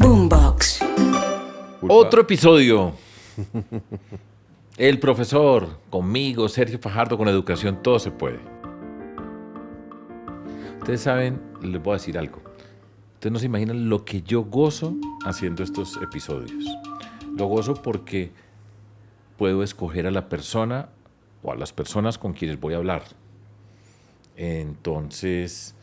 Boombox. Otro episodio. El profesor, conmigo, Sergio Fajardo, con educación, todo se puede. Ustedes saben, les voy a decir algo. Ustedes no se imaginan lo que yo gozo haciendo estos episodios. Lo gozo porque puedo escoger a la persona o a las personas con quienes voy a hablar. Entonces,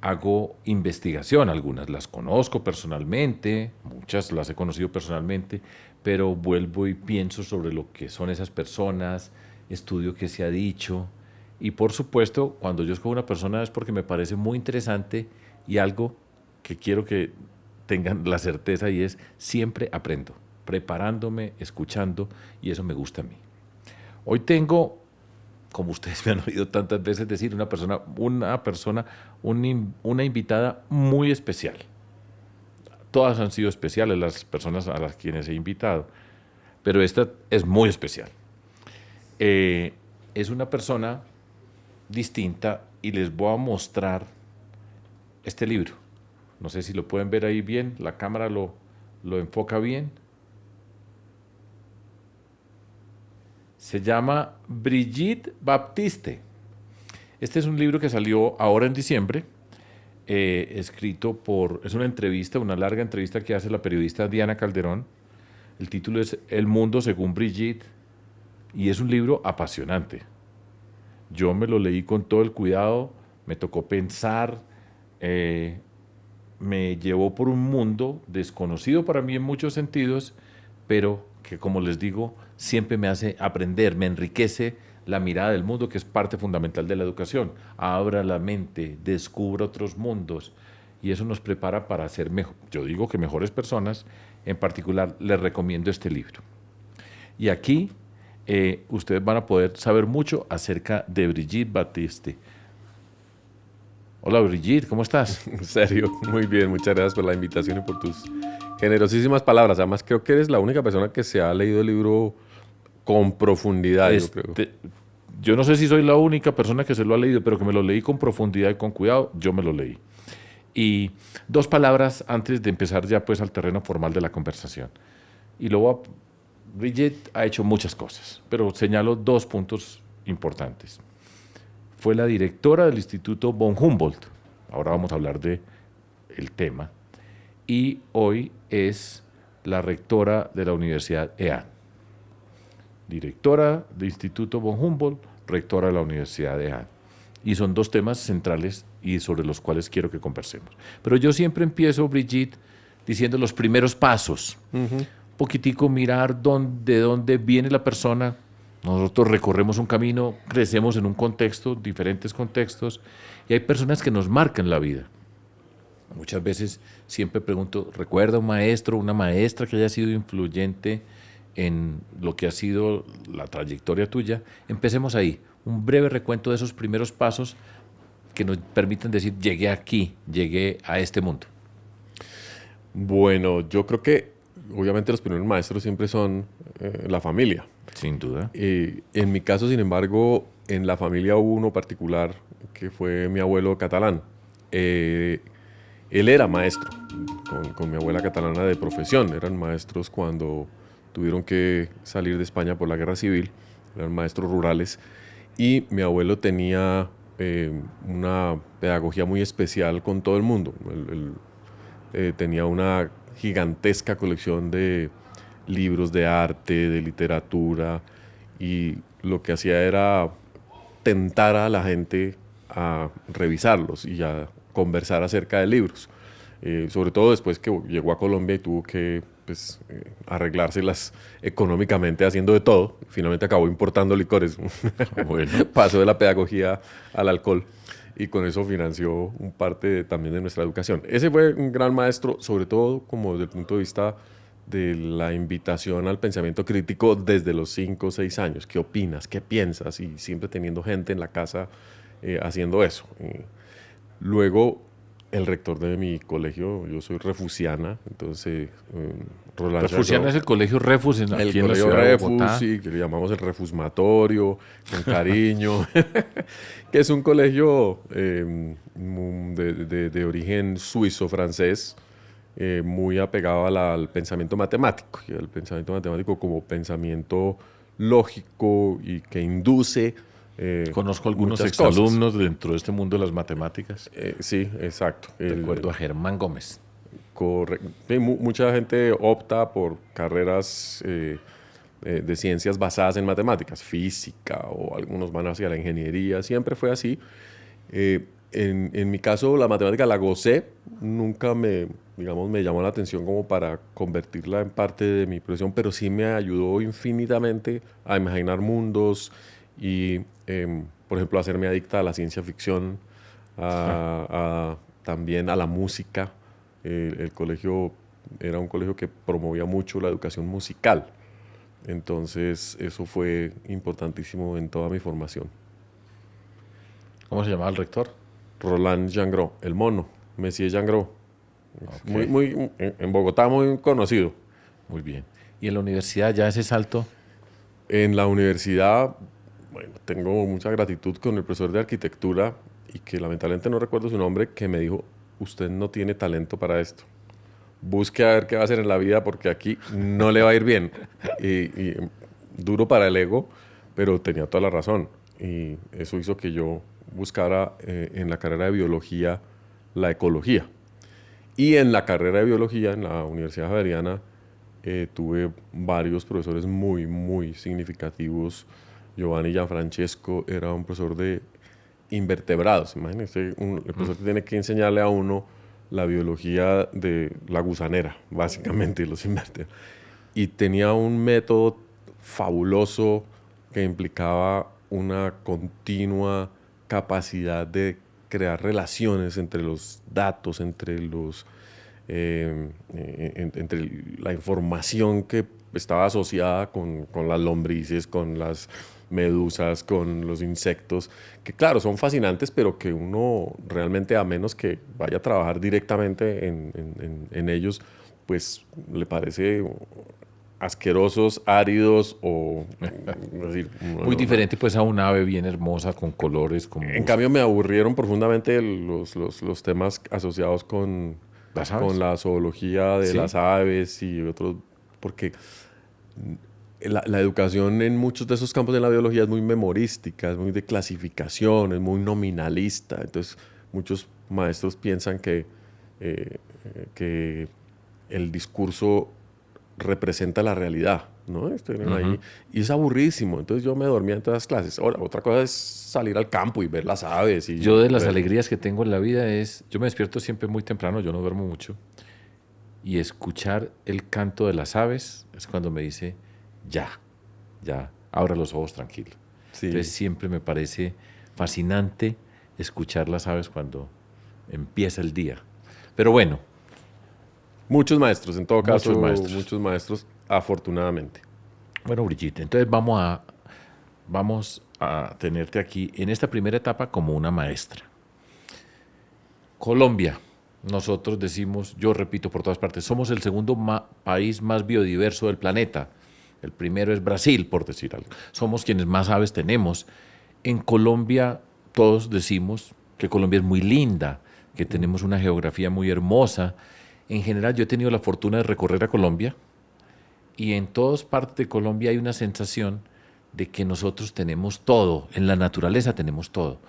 hago investigación, algunas las conozco personalmente, muchas las he conocido personalmente, pero vuelvo y pienso sobre lo que son esas personas, estudio qué se ha dicho, y por supuesto, cuando yo escojo una persona es porque me parece muy interesante y algo que quiero que tengan la certeza, y es siempre aprendo, preparándome, escuchando, y eso me gusta a mí. Hoy tengo, como ustedes me han oído tantas veces decir, una invitada muy especial. Todas han sido especiales las personas a las quienes he invitado, pero esta es muy especial. Es una persona distinta y les voy a mostrar este libro. No sé si lo pueden ver ahí bien, la cámara lo enfoca bien. Se llama Brigitte Baptiste. Este es un libro que salió ahora en diciembre, escrito es una entrevista, una larga entrevista que hace la periodista Diana Calderón. El título es El mundo según Brigitte y es un libro apasionante. Yo me lo leí con todo el cuidado, me tocó pensar, me llevó por un mundo desconocido para mí en muchos sentidos, pero que, como les digo, siempre me hace aprender, me enriquece la mirada del mundo, que es parte fundamental de la educación. Abra la mente, descubra otros mundos, y eso nos prepara para ser mejor. Yo digo que mejores personas. En particular, les recomiendo este libro. Y aquí ustedes van a poder saber mucho acerca de Brigitte Baptiste. Hola Brigitte, ¿cómo estás? Sergio, muy bien, muchas gracias por la invitación y por tus generosísimas palabras. Además, creo que eres la única persona que se ha leído el libro con profundidad, yo creo. Yo no sé si soy la única persona que se lo ha leído, pero que me lo leí con profundidad y con cuidado, yo me lo leí. Y dos palabras antes de empezar ya pues al terreno formal de la conversación. Brigitte ha hecho muchas cosas, pero señalo dos puntos importantes. Fue la directora del Instituto von Humboldt, ahora vamos a hablar del tema, y hoy es la rectora de la Universidad EAN. Directora del Instituto von Humboldt, rectora de la Universidad EAN. Y son dos temas centrales y sobre los cuales quiero que conversemos. Pero yo siempre empiezo, Brigitte, diciendo los primeros pasos. Un poquitico mirar de dónde viene la persona. Nosotros recorremos un camino, crecemos en un contexto, diferentes contextos, y hay personas que nos marcan la vida. Muchas veces siempre pregunto, ¿recuerda un maestro, una maestra que haya sido influyente en lo que ha sido la trayectoria tuya? Empecemos ahí, un breve recuento de esos primeros pasos que nos permiten decir, llegué aquí, llegué a este mundo. Bueno, yo creo que obviamente los primeros maestros siempre son la familia. Sin duda. En mi caso, sin embargo, en la familia hubo uno particular que fue mi abuelo catalán. Él era maestro, con mi abuela catalana de profesión. Eran maestros cuando tuvieron que salir de España por la guerra civil. Eran maestros rurales. Y mi abuelo tenía una pedagogía muy especial con todo el mundo. Él tenía una gigantesca colección de libros de arte, de literatura, y lo que hacía era tentar a la gente a revisarlos y a conversar acerca de libros. Sobre todo después que llegó a Colombia y tuvo que arreglárselas económicamente haciendo de todo. Finalmente acabó importando licores. Bueno. Pasó de la pedagogía al alcohol y con eso financió un parte también de nuestra educación. Ese fue un gran maestro, sobre todo como desde el punto de vista de la invitación al pensamiento crítico desde los 5 o 6 años. ¿Qué opinas? ¿Qué piensas? Y siempre teniendo gente en la casa haciendo eso. Luego, el rector de mi colegio, yo soy refusiana, entonces Roland Refusiana es el colegio Refus aquí en la ciudad de Bogotá. Sí, que le llamamos el refusmatorio, con cariño, que es un colegio de origen suizo-francés, muy apegado al pensamiento matemático, y al pensamiento matemático como pensamiento lógico y que induce Conozco algunos muchas cosas. exalumnos dentro de este mundo de las matemáticas, Sí, exacto. recuerdo a Germán Gómez. Sí, mucha gente opta por carreras de ciencias basadas en matemáticas, física, o algunos van hacia la ingeniería, siempre fue así. En mi caso, la matemática la gocé, nunca digamos, me llamó la atención como para convertirla en parte de mi profesión, pero sí me ayudó infinitamente a imaginar mundos y, por ejemplo, a hacerme adicta a la ciencia ficción, también a la música. El colegio era un colegio que promovía mucho la educación musical, entonces eso fue importantísimo en toda mi formación. ¿Cómo se llamaba el rector? Roland Jangros, el mono, Messier Jangros. Ok, En Bogotá muy conocido. muy bien. ¿Y en la universidad ya ese salto? En la universidad, bueno, tengo mucha gratitud con el profesor de arquitectura y que lamentablemente no recuerdo su nombre, que me dijo, usted no tiene talento para esto. Busque a ver qué va a hacer en la vida porque aquí no le va a ir bien. Y duro para el ego, pero tenía toda la razón. Y eso hizo que yo buscara en la carrera de biología la ecología. Y en la carrera de biología, en la Universidad Javeriana, tuve varios profesores muy significativos. Giovanni Gianfrancesco era un profesor de invertebrados. Imagínense, el profesor que tiene que enseñarle a uno la biología de la gusanera, básicamente, los invertebrados. Y tenía un método fabuloso que implicaba una continua capacidad de crear relaciones entre los datos, entre la información que estaba asociada con las lombrices, con las medusas, con los insectos, que claro, son fascinantes, pero que uno realmente, a menos que vaya a trabajar directamente en ellos, pues le parece asquerosos, áridos o... es decir, Muy diferente pues a un ave bien hermosa con colores como en cambio, me aburrieron profundamente los temas asociados las con aves. la zoología de Sí, las aves y otros, porque la educación en muchos de esos campos de la biología es muy memorística, es muy de clasificación, es muy nominalista. Entonces, muchos maestros piensan eh, que el discurso representa la realidad, ¿no? Estuvieron ahí y es aburridísimo. Entonces, yo me dormía en todas las clases. Ahora, otra cosa es salir al campo y ver las aves y yo de las ver... alegrías que tengo en la vida es, yo me despierto siempre muy temprano, yo no duermo mucho, y escuchar el canto de las aves es cuando me dice, ya, abra los ojos tranquilo. Entonces Sí, siempre me parece fascinante escuchar las aves cuando empieza el día. Pero bueno, muchos maestros, en todo caso, muchos maestros. muchos maestros, afortunadamente. Bueno, Brigitte, entonces vamos a tenerte aquí en esta primera etapa como una maestra. Colombia, nosotros decimos, yo repito por todas partes, somos el segundo país más biodiverso del planeta. El primero es Brasil, por decir algo. Somos quienes más aves tenemos. En Colombia todos decimos que Colombia es muy linda, que tenemos una geografía muy hermosa. En general yo he tenido la fortuna de recorrer a Colombia y en todas partes de Colombia hay una sensación de que nosotros tenemos todo, en la naturaleza tenemos todo.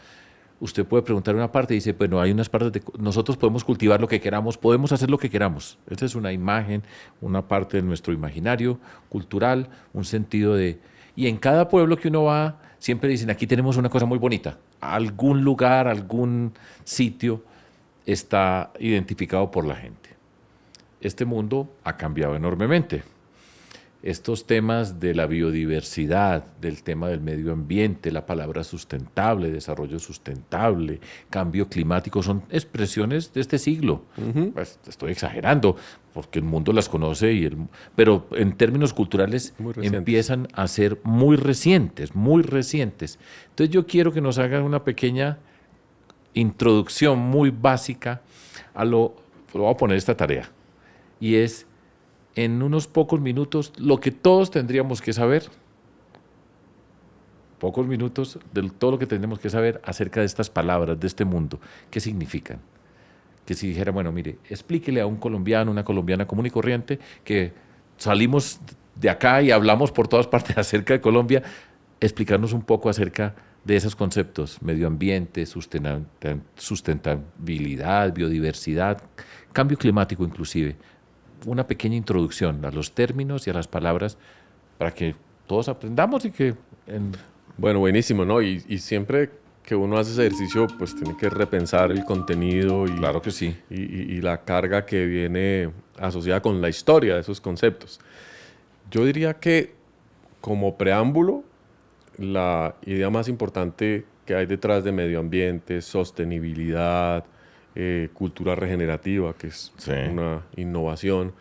Usted puede preguntar una parte y dice, bueno, hay unas partes de... Nosotros podemos cultivar lo que queramos, podemos hacer lo que queramos. Esa es una imagen, una parte de nuestro imaginario cultural, un sentido de... Y en cada pueblo que uno va, siempre dicen, aquí tenemos una cosa muy bonita. Algún lugar, algún sitio está identificado por la gente. Este mundo ha cambiado enormemente. Estos temas de la biodiversidad, del tema del medio ambiente, la palabra sustentable, desarrollo sustentable, cambio climático, son expresiones de este siglo. Pues, estoy exagerando, porque el mundo las conoce, pero en términos culturales Muy recientes. empiezan a ser muy recientes, muy recientes. Entonces yo quiero que nos hagan una pequeña introducción muy básica voy a poner esta tarea, y es en unos pocos minutos lo que todos tendríamos que saber, pocos minutos de todo lo que tendríamos que saber acerca de estas palabras, de este mundo, qué significan, que si dijera, bueno, mire, explíquele a un colombiano, una colombiana común y corriente, que salimos de acá y hablamos por todas partes acerca de Colombia, explicarnos un poco acerca de esos conceptos: medio ambiente, sustentabilidad, biodiversidad, cambio climático inclusive. Una pequeña introducción a los términos y a las palabras para que todos aprendamos y que... Bueno, buenísimo, ¿no? Y siempre que uno hace ese ejercicio, pues tiene que repensar el contenido y, Claro que sí. y la carga que viene asociada con la historia de esos conceptos. Yo diría que como preámbulo, la idea más importante que hay detrás de medio ambiente, sostenibilidad, cultura regenerativa, que es Sí. una innovación,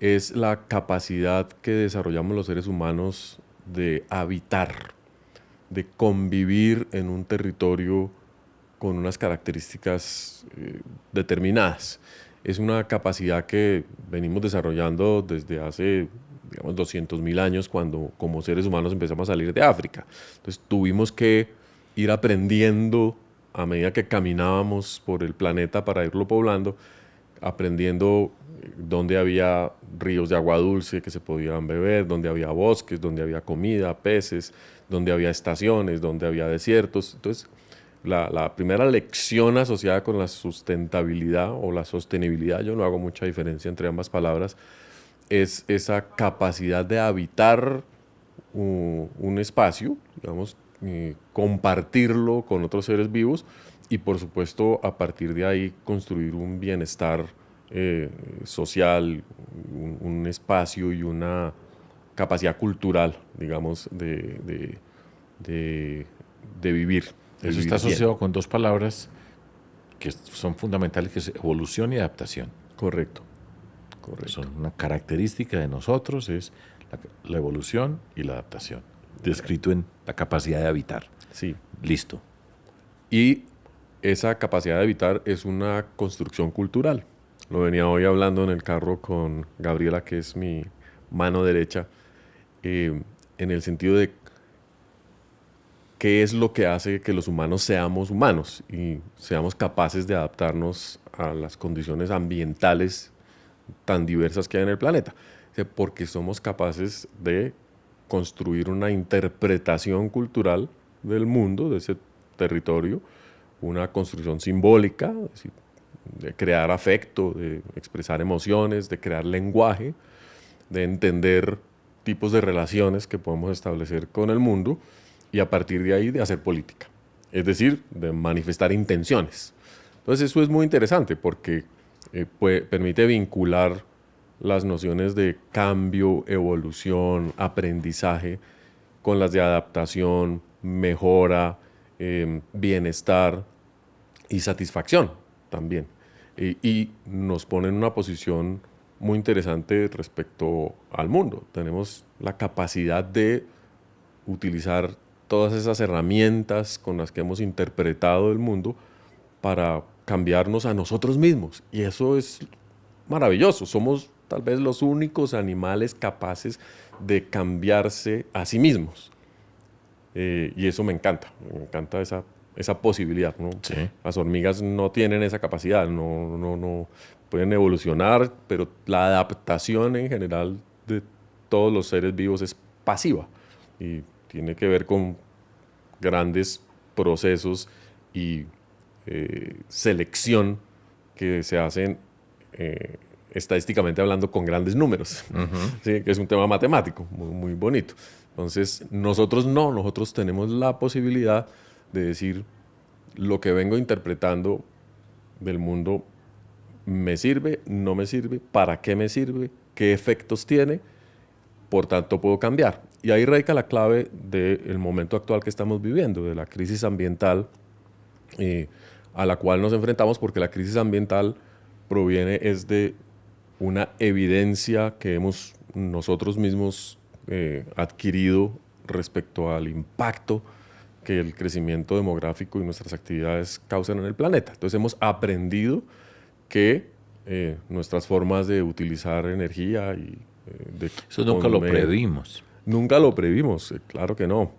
es la capacidad que desarrollamos los seres humanos de habitar, de convivir en un territorio con unas características determinadas. Es una capacidad que venimos desarrollando desde hace, digamos, 200.000 años, cuando como seres humanos empezamos a salir de África. Entonces tuvimos que ir aprendiendo a medida que caminábamos por el planeta para irlo poblando, aprendiendo dónde había ríos de agua dulce que se podían beber, dónde había bosques, dónde había comida, peces, dónde había estaciones, dónde había desiertos. Entonces, la primera lección asociada con la sustentabilidad o la sostenibilidad, yo no hago mucha diferencia entre ambas palabras, es esa capacidad de habitar un espacio, digamos, compartirlo con otros seres vivos y, por supuesto, a partir de ahí construir un bienestar social, un espacio y una capacidad cultural, digamos, de vivir. de Eso vivir está bien. asociado con dos palabras que son fundamentales, que es evolución y adaptación. Correcto, correcto. Son una característica de nosotros, es la evolución y la adaptación, descrito en la capacidad de habitar. Sí. Listo. Y esa capacidad de habitar es una construcción cultural. Lo venía hoy hablando en el carro con Gabriela, que es mi mano derecha, en el sentido de qué es lo que hace que los humanos seamos humanos y seamos capaces de adaptarnos a las condiciones ambientales tan diversas que hay en el planeta. Porque somos capaces de construir una interpretación cultural del mundo, de ese territorio, una construcción simbólica, es decir, de crear afecto, de expresar emociones, de crear lenguaje, de entender tipos de relaciones que podemos establecer con el mundo y a partir de ahí de hacer política, es decir, de manifestar intenciones. Entonces eso es muy interesante porque permite vincular las nociones de cambio, evolución, aprendizaje con las de adaptación, mejora, bienestar y satisfacción también. Y nos pone en una posición muy interesante respecto al mundo. Tenemos la capacidad de utilizar todas esas herramientas con las que hemos interpretado el mundo para cambiarnos a nosotros mismos. Y eso es maravilloso. Somos tal vez los únicos animales capaces de cambiarse a sí mismos. Y eso me encanta esa posibilidad, ¿no? Sí. Las hormigas no tienen esa capacidad, no pueden evolucionar, pero la adaptación en general de todos los seres vivos es pasiva y tiene que ver con grandes procesos y selección que se hacen estadísticamente hablando con grandes números, ¿sí? Que es un tema matemático muy, muy bonito. Entonces, nosotros tenemos la posibilidad de decir lo que vengo interpretando del mundo me sirve, no me sirve, para qué me sirve, qué efectos tiene, por tanto puedo cambiar. Y ahí radica la clave del momento actual que estamos viviendo, de la crisis ambiental a la cual nos enfrentamos, porque la crisis ambiental proviene es de una evidencia que hemos nosotros mismos adquirido respecto al impacto que el crecimiento demográfico y nuestras actividades causan en el planeta. Entonces hemos aprendido que nuestras formas de utilizar energía y Eso nunca lo previmos. Nunca lo previmos, claro que no.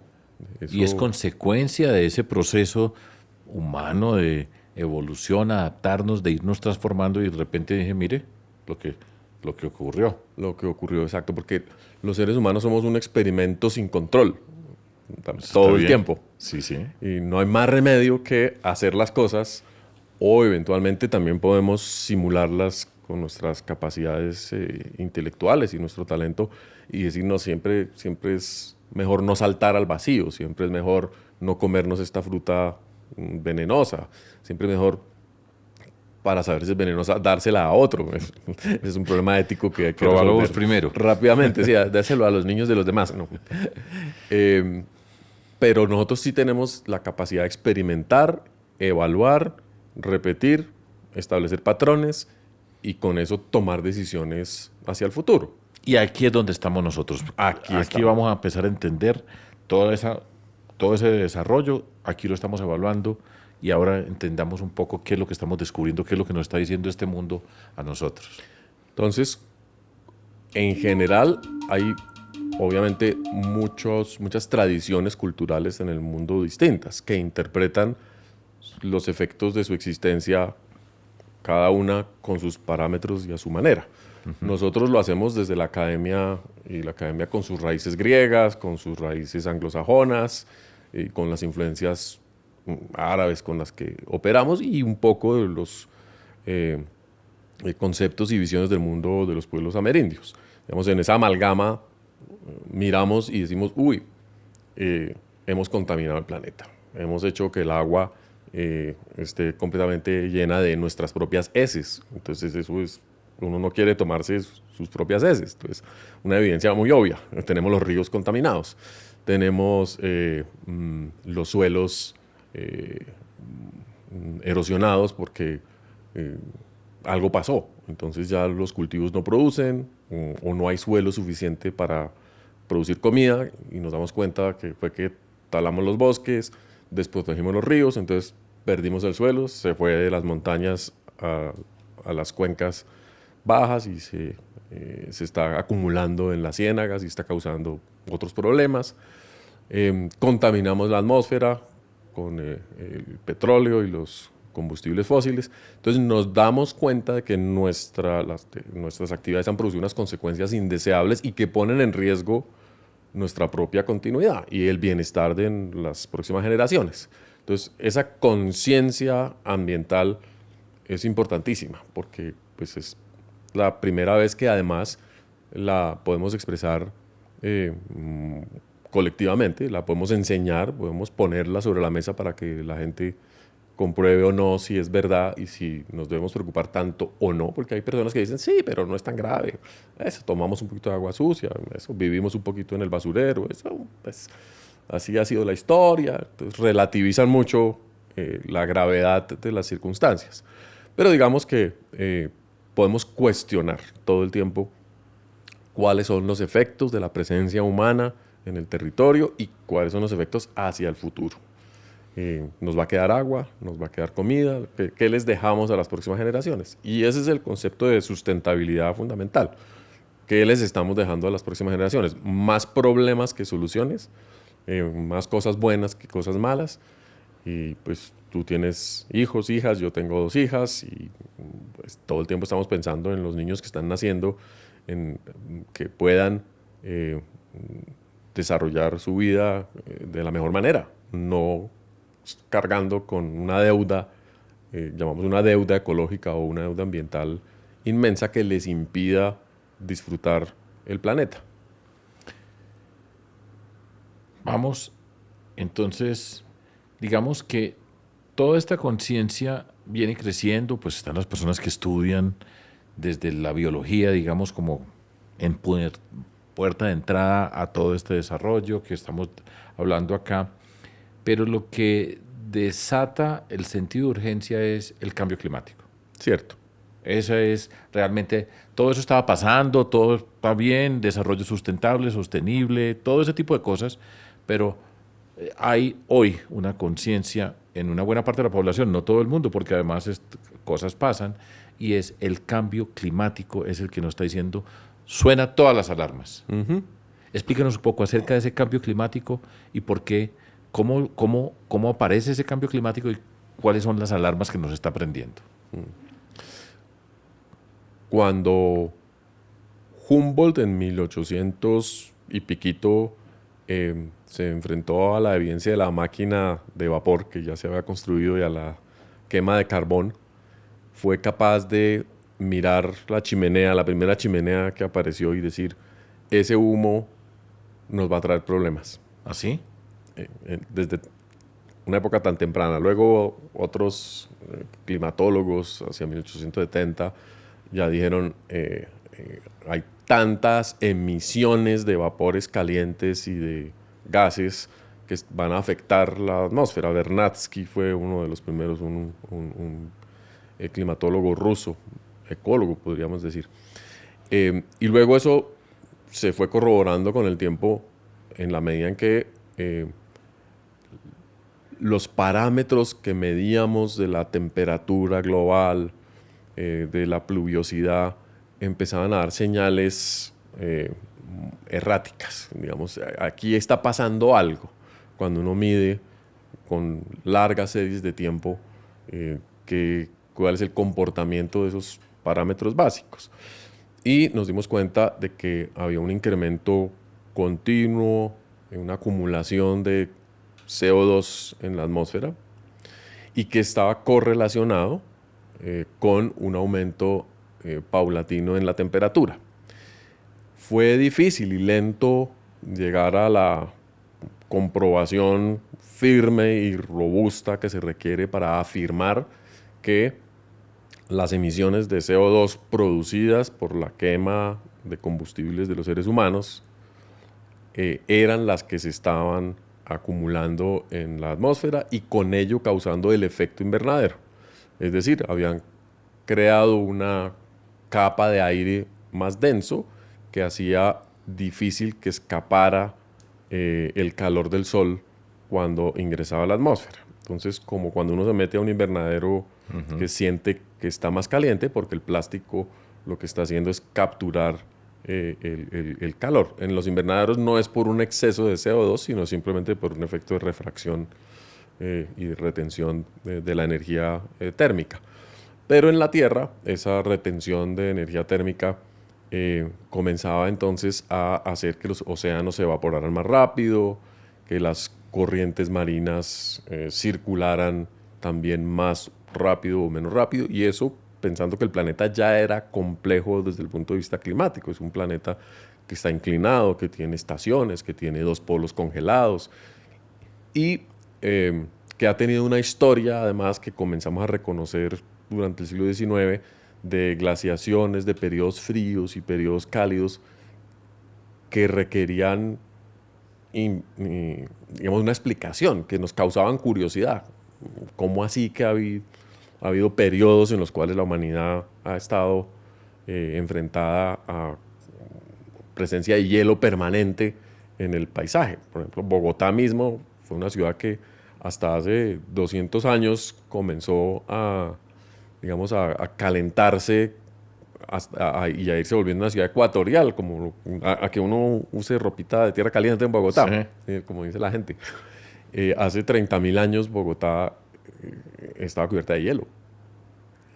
Y es consecuencia de ese proceso humano de evolución, adaptarnos, de irnos transformando y de repente dije, mire, lo que ocurrió. Lo que ocurrió, exacto, porque los seres humanos somos un experimento sin control todo el tiempo. Sí, sí. Y no hay más remedio que hacer las cosas o eventualmente también podemos simularlas con nuestras capacidades intelectuales y nuestro talento y decirnos siempre es mejor no saltar al vacío, siempre es mejor no comernos esta fruta venenosa, siempre es mejor para saber si es venenosa dársela a otro. Es un problema ético que hay que probarlo resolver vos primero. rápidamente, sí, dárselo a los niños de los demás. No. Pero nosotros sí tenemos la capacidad de experimentar, evaluar, repetir, establecer patrones y con eso tomar decisiones hacia el futuro. Y aquí es donde estamos nosotros. Aquí estamos. Vamos a empezar a entender todo ese desarrollo. Aquí lo estamos evaluando y ahora entendamos un poco qué es lo que estamos descubriendo, qué es lo que nos está diciendo este mundo a nosotros. Entonces, en general, hay obviamente muchas tradiciones culturales en el mundo distintas que interpretan los efectos de su existencia, cada una con sus parámetros y a su manera. Nosotros lo hacemos desde la academia, y la academia con sus raíces griegas, con sus raíces anglosajonas, y con las influencias árabes con las que operamos y un poco de los conceptos y visiones del mundo de los pueblos amerindios. Digamos, en esa amalgama miramos y decimos, hemos contaminado el planeta, hemos hecho que el agua esté completamente llena de nuestras propias heces. Entonces eso es, uno no quiere tomarse sus propias heces. Entonces, una evidencia muy obvia, tenemos los ríos contaminados, tenemos los suelos erosionados porque algo pasó. Entonces ya los cultivos no producen o no hay suelo suficiente para producir comida y nos damos cuenta que fue que talamos los bosques, desprotegimos los ríos, entonces perdimos el suelo, se fue de las montañas a las cuencas bajas y se está acumulando en las ciénagas y está causando otros problemas. Contaminamos la atmósfera con el petróleo y los combustibles fósiles. Entonces nos damos cuenta de que nuestras actividades han producido unas consecuencias indeseables y que ponen en riesgo nuestra propia continuidad y el bienestar de las próximas generaciones. Entonces esa conciencia ambiental es importantísima porque pues, es la primera vez que además la podemos expresar colectivamente, la podemos enseñar, podemos ponerla sobre la mesa para que la gente compruebe o no si es verdad y si nos debemos preocupar tanto o no, porque hay personas que dicen, sí, pero no es tan grave, eso, tomamos un poquito de agua sucia, eso, vivimos un poquito en el basurero, eso, pues, así ha sido la historia. Entonces, relativizan mucho la gravedad de las circunstancias. Pero digamos que podemos cuestionar todo el tiempo cuáles son los efectos de la presencia humana en el territorio y cuáles son los efectos hacia el futuro. Nos va a quedar agua, nos va a quedar comida, ¿qué les dejamos a las próximas generaciones? Y ese es el concepto de sustentabilidad fundamental. ¿Qué les estamos dejando a las próximas generaciones? Más problemas que soluciones, más cosas buenas que cosas malas. Y pues tú tienes hijos, hijas, yo tengo 2 hijas y pues, todo el tiempo estamos pensando en los niños que están naciendo, en que puedan desarrollar su vida de la mejor manera, no cargando con una deuda, llamamos una deuda ecológica o una deuda ambiental inmensa que les impida disfrutar el planeta. Vamos, entonces, digamos que toda esta conciencia viene creciendo, pues están las personas que estudian desde la biología, digamos, como en puerta de entrada a todo este desarrollo que estamos hablando acá, pero lo que desata el sentido de urgencia es el cambio climático. Cierto. Eso es realmente, todo eso estaba pasando, todo está bien, desarrollo sustentable, sostenible, todo ese tipo de cosas, pero hay hoy una conciencia en una buena parte de la población, no todo el mundo, porque además cosas pasan, y es el cambio climático, es el que nos está diciendo, suena todas las alarmas. Explícanos un poco acerca de ese cambio climático y por qué, cómo aparece ese cambio climático y ¿cuáles son las alarmas que nos está prendiendo? Cuando Humboldt en 1800 y piquito se enfrentó a la evidencia de la máquina de vapor que ya se había construido y a la quema de carbón, fue capaz de mirar la chimenea, la primera chimenea que apareció y decir, ese humo nos va a traer problemas. ¿Así? Desde una época tan temprana. Luego otros climatólogos hacia 1870 ya dijeron, hay tantas emisiones de vapores calientes y de gases que van a afectar la atmósfera. Vernadsky fue uno de los primeros, un climatólogo ruso, ecólogo podríamos decir. Y luego eso se fue corroborando con el tiempo en la medida en que los parámetros que medíamos de la temperatura global, de la pluviosidad, empezaban a dar señales erráticas. Digamos, aquí está pasando algo cuando uno mide con largas series de tiempo cuál es el comportamiento de esos parámetros básicos. Y nos dimos cuenta de que había un incremento continuo, una acumulación de CO2 en la atmósfera y que estaba correlacionado con un aumento paulatino en la temperatura. Fue difícil y lento llegar a la comprobación firme y robusta que se requiere para afirmar que las emisiones de CO2 producidas por la quema de combustibles de los seres humanos eran las que se estaban acumulando en la atmósfera y con ello causando el efecto invernadero. Es decir, habían creado una capa de aire más denso que hacía difícil que escapara el calor del sol cuando ingresaba a la atmósfera. Entonces, como cuando uno se mete a un invernadero que siente que está más caliente, porque el plástico lo que está haciendo es capturar el calor. En los invernaderos no es por un exceso de CO2, sino simplemente por un efecto de refracción y de retención de la energía térmica. Pero en la Tierra, esa retención de energía térmica comenzaba entonces a hacer que los océanos se evaporaran más rápido, que las corrientes marinas circularan también más rápido o menos rápido, y eso pensando que el planeta ya era complejo desde el punto de vista climático. Es un planeta que está inclinado, que tiene estaciones, que tiene 2 polos congelados y que ha tenido una historia además que comenzamos a reconocer durante el siglo XIX de glaciaciones, de periodos fríos y periodos cálidos que requerían digamos, una explicación, que nos causaban curiosidad. ¿Cómo así que ha habido periodos en los cuales la humanidad ha estado enfrentada a presencia de hielo permanente en el paisaje? Por ejemplo, Bogotá mismo fue una ciudad que hasta hace 200 años comenzó digamos, a calentarse y a irse volviendo una ciudad ecuatorial, como a que uno use ropita de tierra caliente en Bogotá, como dice la gente. Hace 30.000 años Bogotá estaba cubierta de hielo.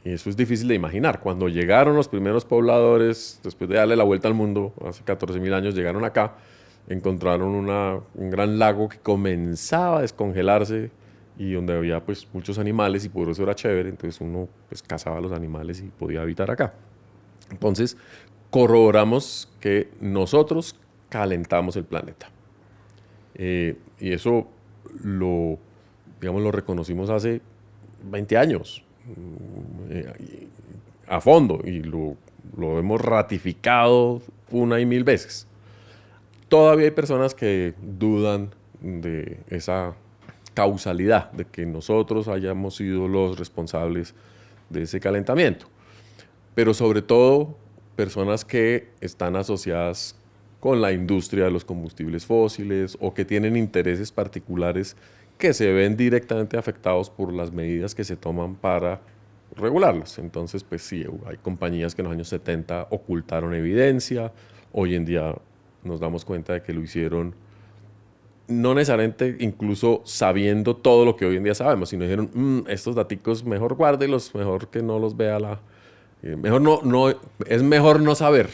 Y eso es difícil de imaginar. Cuando llegaron los primeros pobladores, después de darle la vuelta al mundo, hace 14.000 años, llegaron acá, encontraron un gran lago que comenzaba a descongelarse y donde había pues muchos animales y por eso era chévere. Entonces uno pues cazaba a los animales y podía habitar acá. Entonces corroboramos que nosotros calentamos el planeta. Y eso lo reconocimos hace 20 años a fondo y lo hemos ratificado una y mil veces. Todavía hay personas que dudan de esa causalidad, de que nosotros hayamos sido los responsables de ese calentamiento, pero sobre todo personas que están asociadas con la industria de los combustibles fósiles o que tienen intereses particulares que se ven directamente afectados por las medidas que se toman para regularlos. Entonces, pues sí, hay compañías que en los años 70 ocultaron evidencia, hoy en día nos damos cuenta de que lo hicieron no necesariamente incluso sabiendo todo lo que hoy en día sabemos, sino dijeron, estos daticos mejor guárdelos, mejor que no los vea mejor es mejor no saber,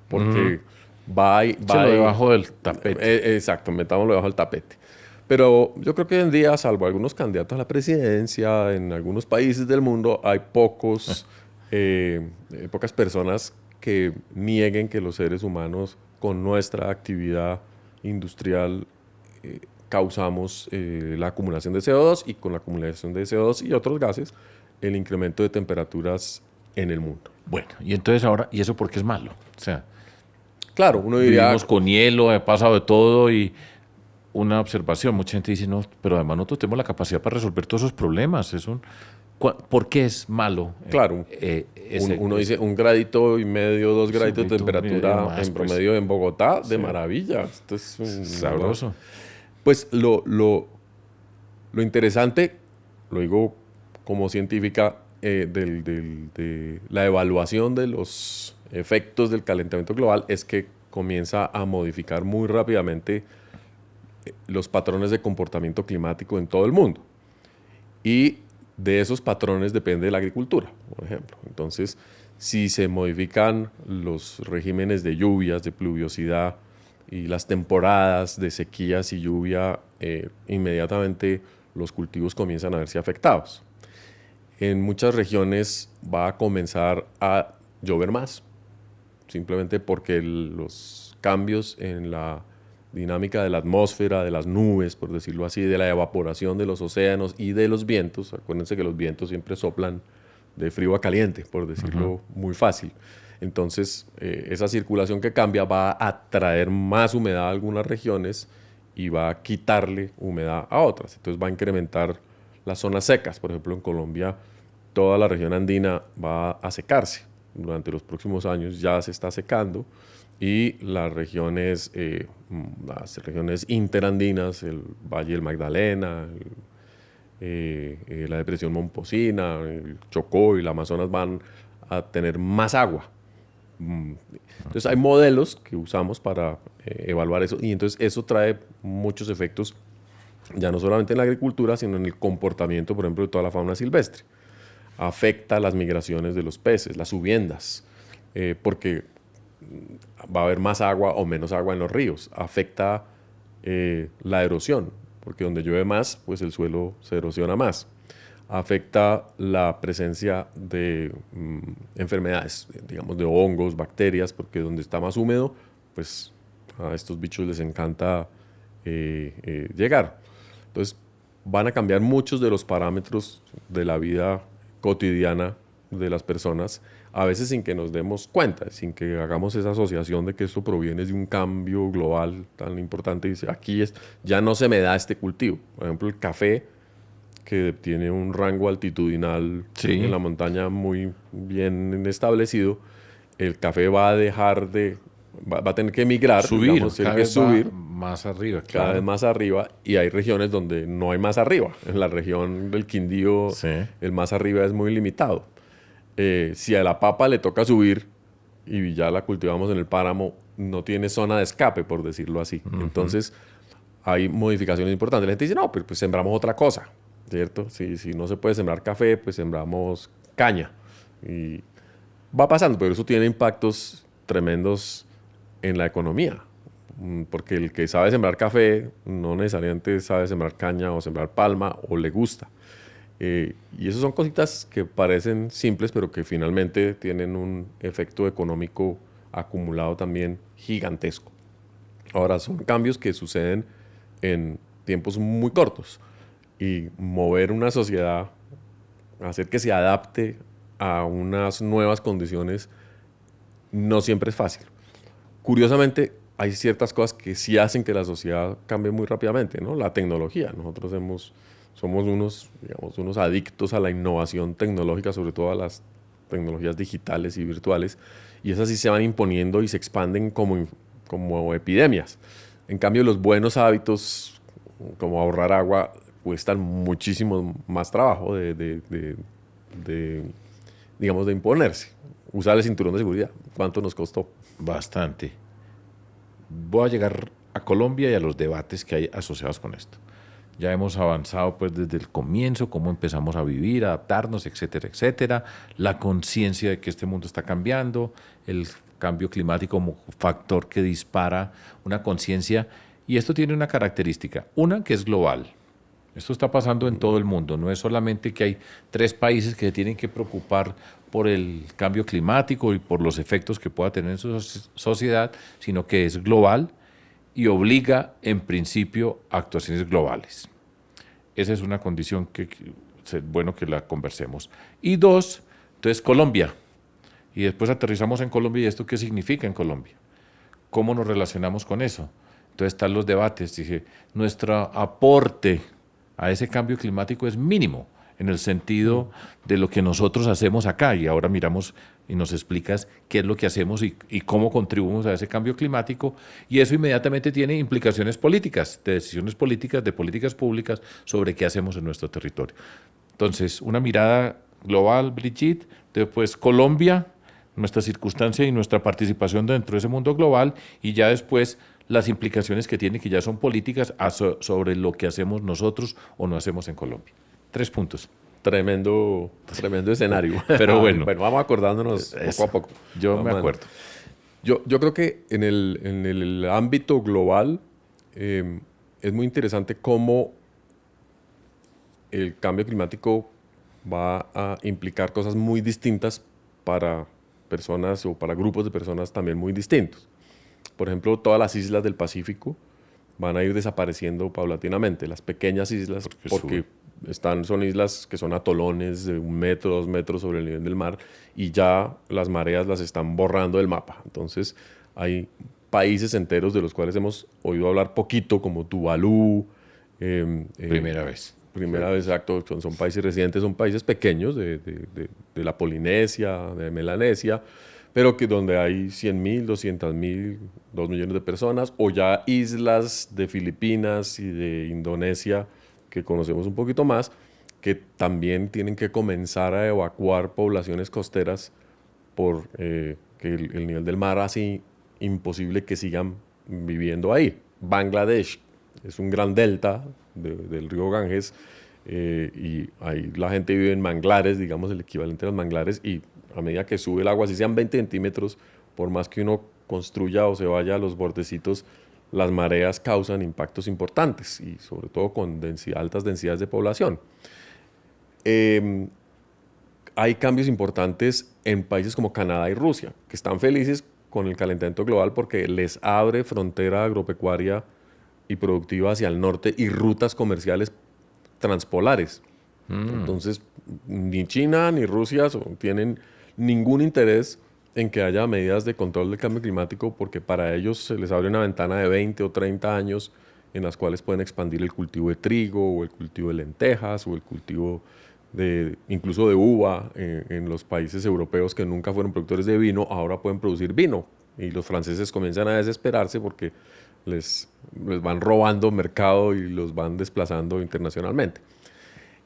porque Échalo debajo del tapete. Exacto, metámoslo debajo del tapete. Pero yo creo que hoy en día, salvo algunos candidatos a la presidencia, en algunos países del mundo, hay pocas personas que nieguen que los seres humanos, con nuestra actividad industrial, causamos la acumulación de CO2 y con la acumulación de CO2 y otros gases, el incremento de temperaturas en el mundo. Bueno, y entonces ahora, ¿y eso por qué es malo? O sea, claro, uno diría... Vivimos con hielo, ha pasado de todo y una observación. Mucha gente dice, no, pero además nosotros tenemos la capacidad para resolver todos esos problemas. ¿Por qué es malo? Claro, uno dice 1,5 graditos, 2 graditos de temperatura más, en promedio en Bogotá, de maravilla. Esto es sabroso. Pues lo interesante, lo digo como científica, de la evaluación de los efectos del calentamiento global es que comienza a modificar muy rápidamente los patrones de comportamiento climático en todo el mundo. Y de esos patrones depende la agricultura, por ejemplo. Entonces, si se modifican los regímenes de lluvias, de pluviosidad y las temporadas de sequías y lluvia, inmediatamente los cultivos comienzan a verse afectados. En muchas regiones va a comenzar a llover más, simplemente porque los cambios en la dinámica de la atmósfera, de las nubes, por decirlo así, de la evaporación de los océanos y de los vientos. Acuérdense que los vientos siempre soplan de frío a caliente, por decirlo muy fácil. Entonces, esa circulación que cambia va a traer más humedad a algunas regiones y va a quitarle humedad a otras. Entonces va a incrementar las zonas secas. Por ejemplo, en Colombia, toda la región andina va a secarse. Durante los próximos años ya se está secando. Y las regiones interandinas, el Valle del Magdalena, la Depresión Momposina, el Chocó y el Amazonas van a tener más agua. Entonces hay modelos que usamos para evaluar eso y entonces eso trae muchos efectos, ya no solamente en la agricultura, sino en el comportamiento, por ejemplo, de toda la fauna silvestre. Afecta las migraciones de los peces, las subiendas, porque va a haber más agua o menos agua en los ríos. Afecta la erosión, porque donde llueve más, pues el suelo se erosiona más. Afecta la presencia de enfermedades, digamos de hongos, bacterias, porque donde está más húmedo, pues a estos bichos les encanta llegar. Entonces van a cambiar muchos de los parámetros de la vida cotidiana de las personas, a veces sin que nos demos cuenta, sin que hagamos esa asociación de que esto proviene de un cambio global tan importante. Y dice, aquí ya no se me da este cultivo. Por ejemplo, el café, que tiene un rango altitudinal en la montaña muy bien establecido, el café va a dejar va a tener que migrar, cada vez subir más arriba, cada vez más arriba, y hay regiones donde no hay más arriba. En la región del Quindío, el más arriba es muy limitado. Si a la papa le toca subir y ya la cultivamos en el páramo, no tiene zona de escape, por decirlo así. Entonces, hay modificaciones importantes. La gente dice, no, pues sembramos otra cosa, ¿cierto? Si no se puede sembrar café, pues sembramos caña. Y va pasando, pero eso tiene impactos tremendos en la economía. Porque el que sabe sembrar café no necesariamente sabe sembrar caña o sembrar palma o le gusta. Y esas son cositas que parecen simples, pero que finalmente tienen un efecto económico acumulado también gigantesco. Ahora, son cambios que suceden en tiempos muy cortos. Y mover una sociedad, hacer que se adapte a unas nuevas condiciones, no siempre es fácil. Curiosamente, hay ciertas cosas que sí hacen que la sociedad cambie muy rápidamente, ¿no? La tecnología. Nosotros somos unos adictos a la innovación tecnológica, sobre todo a las tecnologías digitales y virtuales, y esas sí se van imponiendo y se expanden como epidemias. En cambio, los buenos hábitos, como ahorrar agua, cuestan muchísimo más trabajo de imponerse. Usar el cinturón de seguridad, ¿cuánto nos costó? Bastante. Voy a llegar a Colombia y a los debates que hay asociados con esto. Ya hemos avanzado pues desde el comienzo, cómo empezamos a vivir, a adaptarnos, etcétera, etcétera. La conciencia de que este mundo está cambiando, el cambio climático como factor que dispara una conciencia. Y esto tiene una característica, una que es global. Esto está pasando en todo el mundo, no es solamente que hay 3 países que se tienen que preocupar por el cambio climático y por los efectos que pueda tener en su sociedad, sino que es global y obliga en principio a actuaciones globales. Esa es una condición que es bueno que la conversemos. Y 2, entonces Colombia. Y después aterrizamos en Colombia y esto qué significa en Colombia. ¿Cómo nos relacionamos con eso? Entonces están los debates. Dije, nuestro aporte a ese cambio climático es mínimo en el sentido de lo que nosotros hacemos acá. Y ahora miramos y nos explicas qué es lo que hacemos y cómo contribuimos a ese cambio climático. Y eso inmediatamente tiene implicaciones políticas, de decisiones políticas, de políticas públicas sobre qué hacemos en nuestro territorio. Entonces, una mirada global, Brigitte, después Colombia, nuestra circunstancia y nuestra participación dentro de ese mundo global, y ya después las implicaciones que tiene, que ya son políticas, sobre lo que hacemos nosotros o no hacemos en Colombia. 3 puntos. Tremendo escenario. Pero bueno. Bueno, vamos acordándonos poco a poco. Yo me acuerdo. Yo creo que en el ámbito global es muy interesante cómo el cambio climático va a implicar cosas muy distintas para personas o para grupos de personas también muy distintos. Por ejemplo, todas las islas del Pacífico van a ir desapareciendo paulatinamente, las pequeñas islas, porque son islas que son atolones de 1 metro, 2 metros sobre el nivel del mar, y ya las mareas las están borrando del mapa. Entonces hay países enteros de los cuales hemos oído hablar poquito, como Tuvalu. Primera vez. Primera vez, exacto. Son países recientes, son países pequeños de la Polinesia, de Melanesia, pero que donde hay 100.000, 200.000, 2 millones de personas, o ya islas de Filipinas y de Indonesia, que conocemos un poquito más, que también tienen que comenzar a evacuar poblaciones costeras por que el nivel del mar hace imposible que sigan viviendo ahí. Bangladesh es un gran delta del río Ganges, y ahí la gente vive en manglares, digamos el equivalente a los manglares, y a medida que sube el agua, si sean 20 centímetros, por más que uno construya o se vaya a los bordecitos, las mareas causan impactos importantes y sobre todo con altas densidades de población. Hay cambios importantes en países como Canadá y Rusia, que están felices con el calentamiento global porque les abre frontera agropecuaria y productiva hacia el norte y rutas comerciales transpolares. Entonces, ni China ni Rusia tienen ningún interés en que haya medidas de control del cambio climático, porque para ellos se les abre una ventana de 20 o 30 años en las cuales pueden expandir el cultivo de trigo o el cultivo de lentejas o el cultivo incluso de uva. En los países europeos que nunca fueron productores de vino, ahora pueden producir vino, y los franceses comienzan a desesperarse porque les van robando mercado y los van desplazando internacionalmente.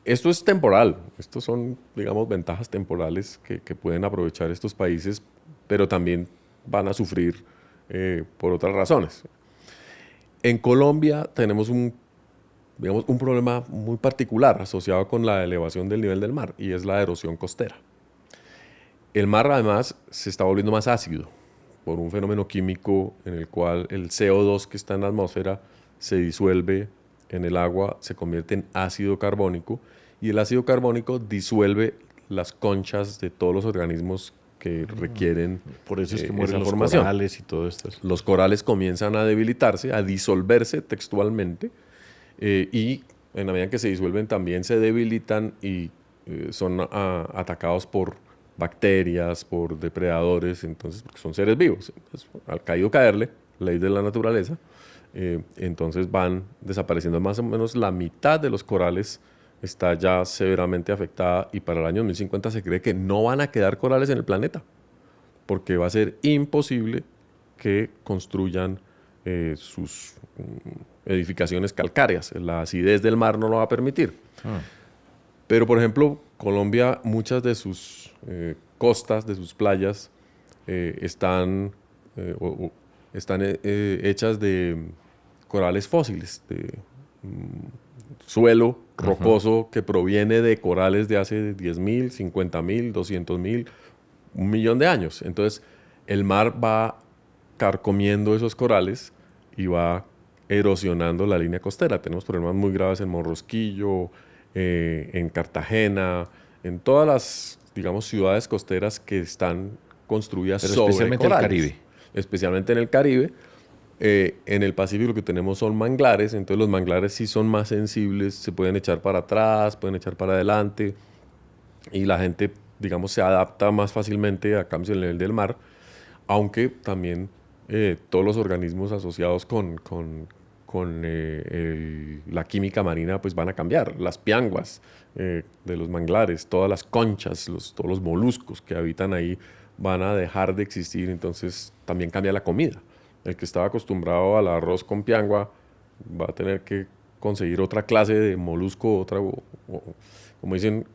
Esto es temporal, estos son, digamos, ventajas temporales que pueden aprovechar estos países, pero también van a sufrir por otras razones. En Colombia tenemos un problema muy particular asociado con la elevación del nivel del mar, y es la erosión costera. El mar además se está volviendo más ácido por un fenómeno químico en el cual el CO2 que está en la atmósfera se disuelve en el agua, se convierte en ácido carbónico, y el ácido carbónico disuelve las conchas de todos los organismos que requieren por eso es que mueren los corales y todo esto. Los corales comienzan a debilitarse, a disolverse textualmente, y en la medida que se disuelven también se debilitan y son atacados por bacterias, por depredadores, entonces, porque son seres vivos. Entonces, al caído caerle, ley de la naturaleza, entonces van desapareciendo. Más o menos la mitad de los corales está ya severamente afectada, y para el año 2050 se cree que no van a quedar corales en el planeta, porque va a ser imposible que construyan sus edificaciones calcáreas. La acidez del mar no lo va a permitir. Pero, por ejemplo, Colombia, muchas de sus costas, de sus playas, están hechas de corales fósiles, de suelo rocoso que proviene de corales de hace 10.000, 50.000, 200.000, 1.000.000 de años. Entonces, el mar va carcomiendo esos corales y va erosionando la línea costera. Tenemos problemas muy graves en Morrosquillo, en Cartagena, en todas las, digamos, ciudades costeras que están construidas Pero sobre especialmente en el corales. Caribe. Especialmente en el Caribe. En el Pacífico lo que tenemos son manglares, entonces los manglares sí son más sensibles, se pueden echar para atrás, pueden echar para adelante, y la gente, digamos, se adapta más fácilmente a cambios en el nivel del mar, aunque también todos los organismos asociados con la química marina pues van a cambiar. Las pianguas de los manglares, todas las conchas, todos los moluscos que habitan ahí van a dejar de existir, entonces también cambia la comida. El que estaba acostumbrado al arroz con piangua va a tener que conseguir otra clase de molusco, como dicen,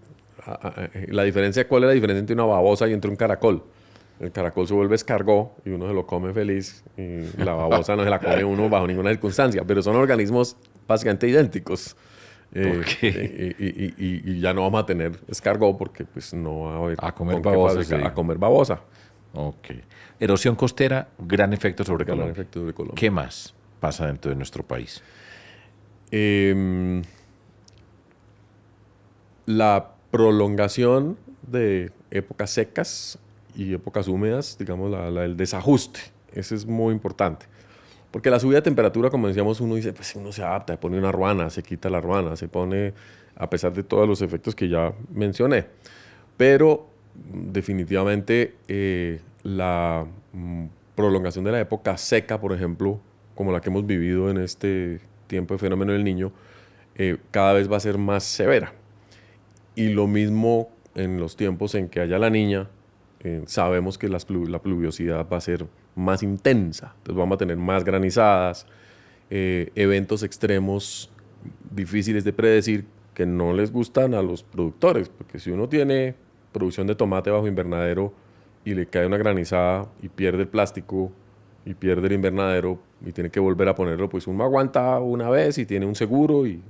la diferencia, ¿cuál es la diferencia entre una babosa y entre un caracol? El caracol se vuelve escargot y uno se lo come feliz, y la babosa no se la come uno bajo ninguna circunstancia, pero son organismos básicamente idénticos. Y ya no vamos a tener escargot porque pues no va a haber A comer con qué babosa, fabricar- sí. a comer babosa. Ok. Erosión costera, gran efecto sobre Gran Colombia. efecto sobre Colombia. ¿Qué más pasa dentro de nuestro país? La prolongación de épocas secas y épocas húmedas, digamos, el desajuste, ese es muy importante. Porque la subida de temperatura, como decíamos, uno dice, pues uno se adapta, se pone una ruana, se quita la ruana, se pone, a pesar de todos los efectos que ya mencioné. Pero definitivamente la prolongación de la época seca, por ejemplo, como la que hemos vivido en este tiempo de fenómeno del Niño, cada vez va a ser más severa. Y lo mismo en los tiempos en que haya la niña, sabemos que la pluviosidad va a ser más intensa. Entonces vamos a tener más granizadas, eventos extremos difíciles de predecir que no les gustan a los productores, porque si uno tiene producción de tomate bajo invernadero y le cae una granizada y pierde el plástico y pierde el invernadero y tiene que volver a ponerlo, pues uno aguanta una vez y tiene un seguro y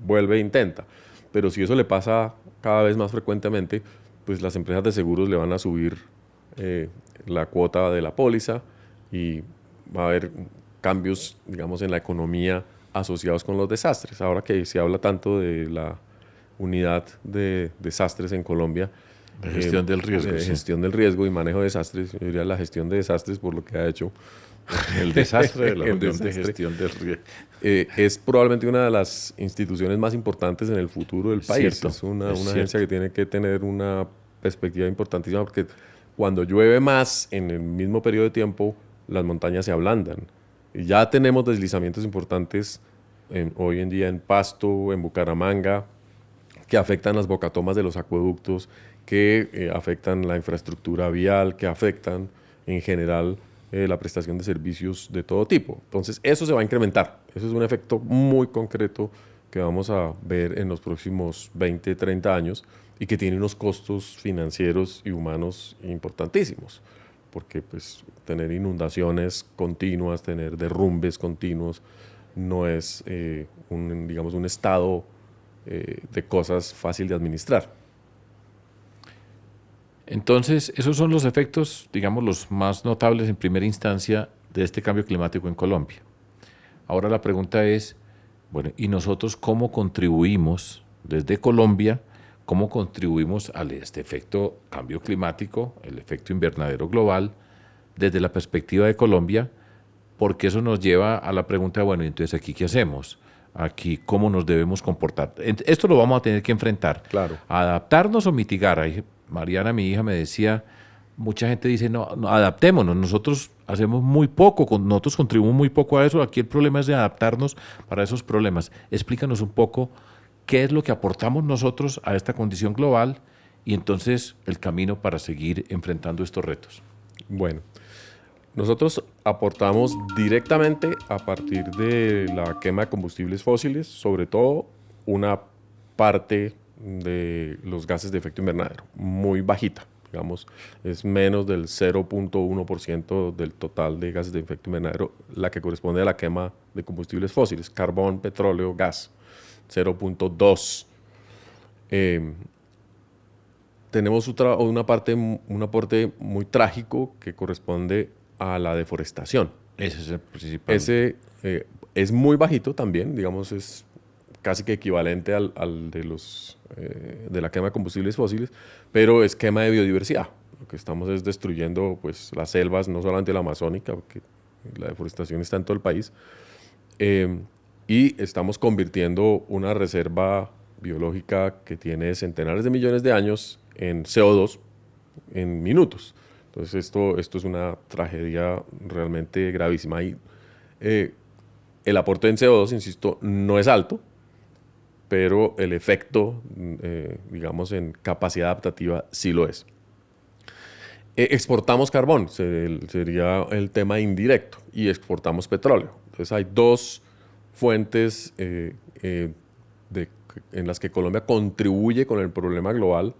vuelve e intenta. Pero si eso le pasa cada vez más frecuentemente, pues las empresas de seguros le van a subir la cuota de la póliza y va a haber cambios, digamos, en la economía asociados con los desastres. Ahora que se habla tanto de la unidad de desastres en Colombia, De gestión del riesgo, de sí. gestión del riesgo y manejo de desastres, yo diría la gestión de desastres por lo que ha hecho. El desastre de la El Unión de desastre. Gestión del Riesgo. Es probablemente una de las instituciones más importantes en el futuro del país. Cierto, Es una es agencia cierto. que tiene que tener una perspectiva importantísima porque cuando llueve más en el mismo periodo de tiempo, las montañas se ablandan. Y ya tenemos deslizamientos importantes hoy en día en Pasto, en Bucaramanga, que afectan las bocatomas de los acueductos, que afectan la infraestructura vial, que afectan en general la prestación de servicios de todo tipo. Entonces, eso se va a incrementar. Eso es un efecto muy concreto que vamos a ver en los próximos 20, 30 años y que tiene unos costos financieros y humanos importantísimos. Porque pues, tener inundaciones continuas, tener derrumbes continuos, no es digamos, un estado de cosas fácil de administrar. Entonces, esos son los efectos, digamos, los más notables en primera instancia de este cambio climático en Colombia. Ahora la pregunta es, bueno, ¿y nosotros cómo contribuimos desde Colombia, cómo contribuimos a este efecto cambio climático, el efecto invernadero global, desde la perspectiva de Colombia? Porque eso nos lleva a la pregunta, bueno, entonces aquí ¿qué hacemos? Aquí, ¿cómo nos debemos comportar? Esto lo vamos a tener que enfrentar. Claro. ¿Adaptarnos o mitigar? Ahí, Mariana, mi hija, me decía, mucha gente dice, no, adaptémonos, nosotros hacemos muy poco, nosotros contribuimos muy poco a eso, aquí el problema es de adaptarnos para esos problemas. Explícanos un poco qué es lo que aportamos nosotros a esta condición global y entonces el camino para seguir enfrentando estos retos. Bueno, nosotros aportamos directamente a partir de la quema de combustibles fósiles, sobre todo una parte de los gases de efecto invernadero, muy bajita. digamos, es menos del 0.1% del total de gases de efecto invernadero, la que corresponde a la quema de combustibles fósiles, carbón, petróleo, gas, 0.2. Tenemos un aporte muy trágico que corresponde a la deforestación. Ese es el principal. Ese es muy bajito también, digamos, es casi que equivalente al de la quema de combustibles fósiles, pero es quema de biodiversidad. Lo que estamos es destruyendo pues, las selvas, no solamente la amazónica, porque la deforestación está en todo el país, y estamos convirtiendo una reserva biológica que tiene centenares de millones de años en CO2 en minutos. Entonces esto es una tragedia realmente gravísima. Y, el aporte en CO2, insisto, no es alto, pero el efecto, digamos, en capacidad adaptativa sí lo es. Exportamos carbón, sería el tema indirecto, y exportamos petróleo. Entonces hay dos fuentes en las que Colombia contribuye con el problema global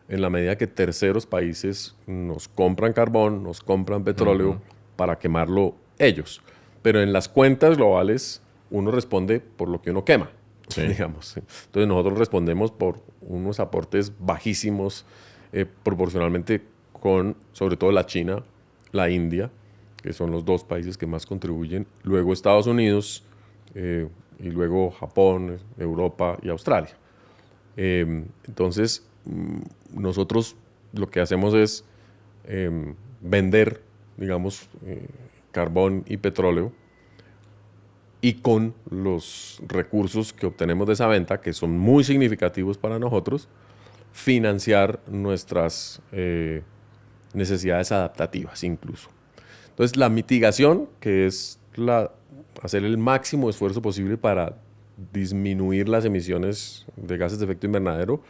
en la medida que terceros países nos compran carbón, nos compran petróleo para quemarlo ellos. Pero en las cuentas globales uno responde por lo que uno quema, digamos. Entonces nosotros respondemos por unos aportes bajísimos proporcionalmente con, sobre todo la China, la India, que son los dos países que más contribuyen, luego Estados Unidos y luego Japón, Europa y Australia. Entonces, nosotros lo que hacemos es vender, digamos, carbón y petróleo, y con los recursos que obtenemos de esa venta, que son muy significativos para nosotros, financiar nuestras necesidades adaptativas incluso. Entonces, la mitigación, que es hacer el máximo esfuerzo posible para disminuir las emisiones de gases de efecto invernadero,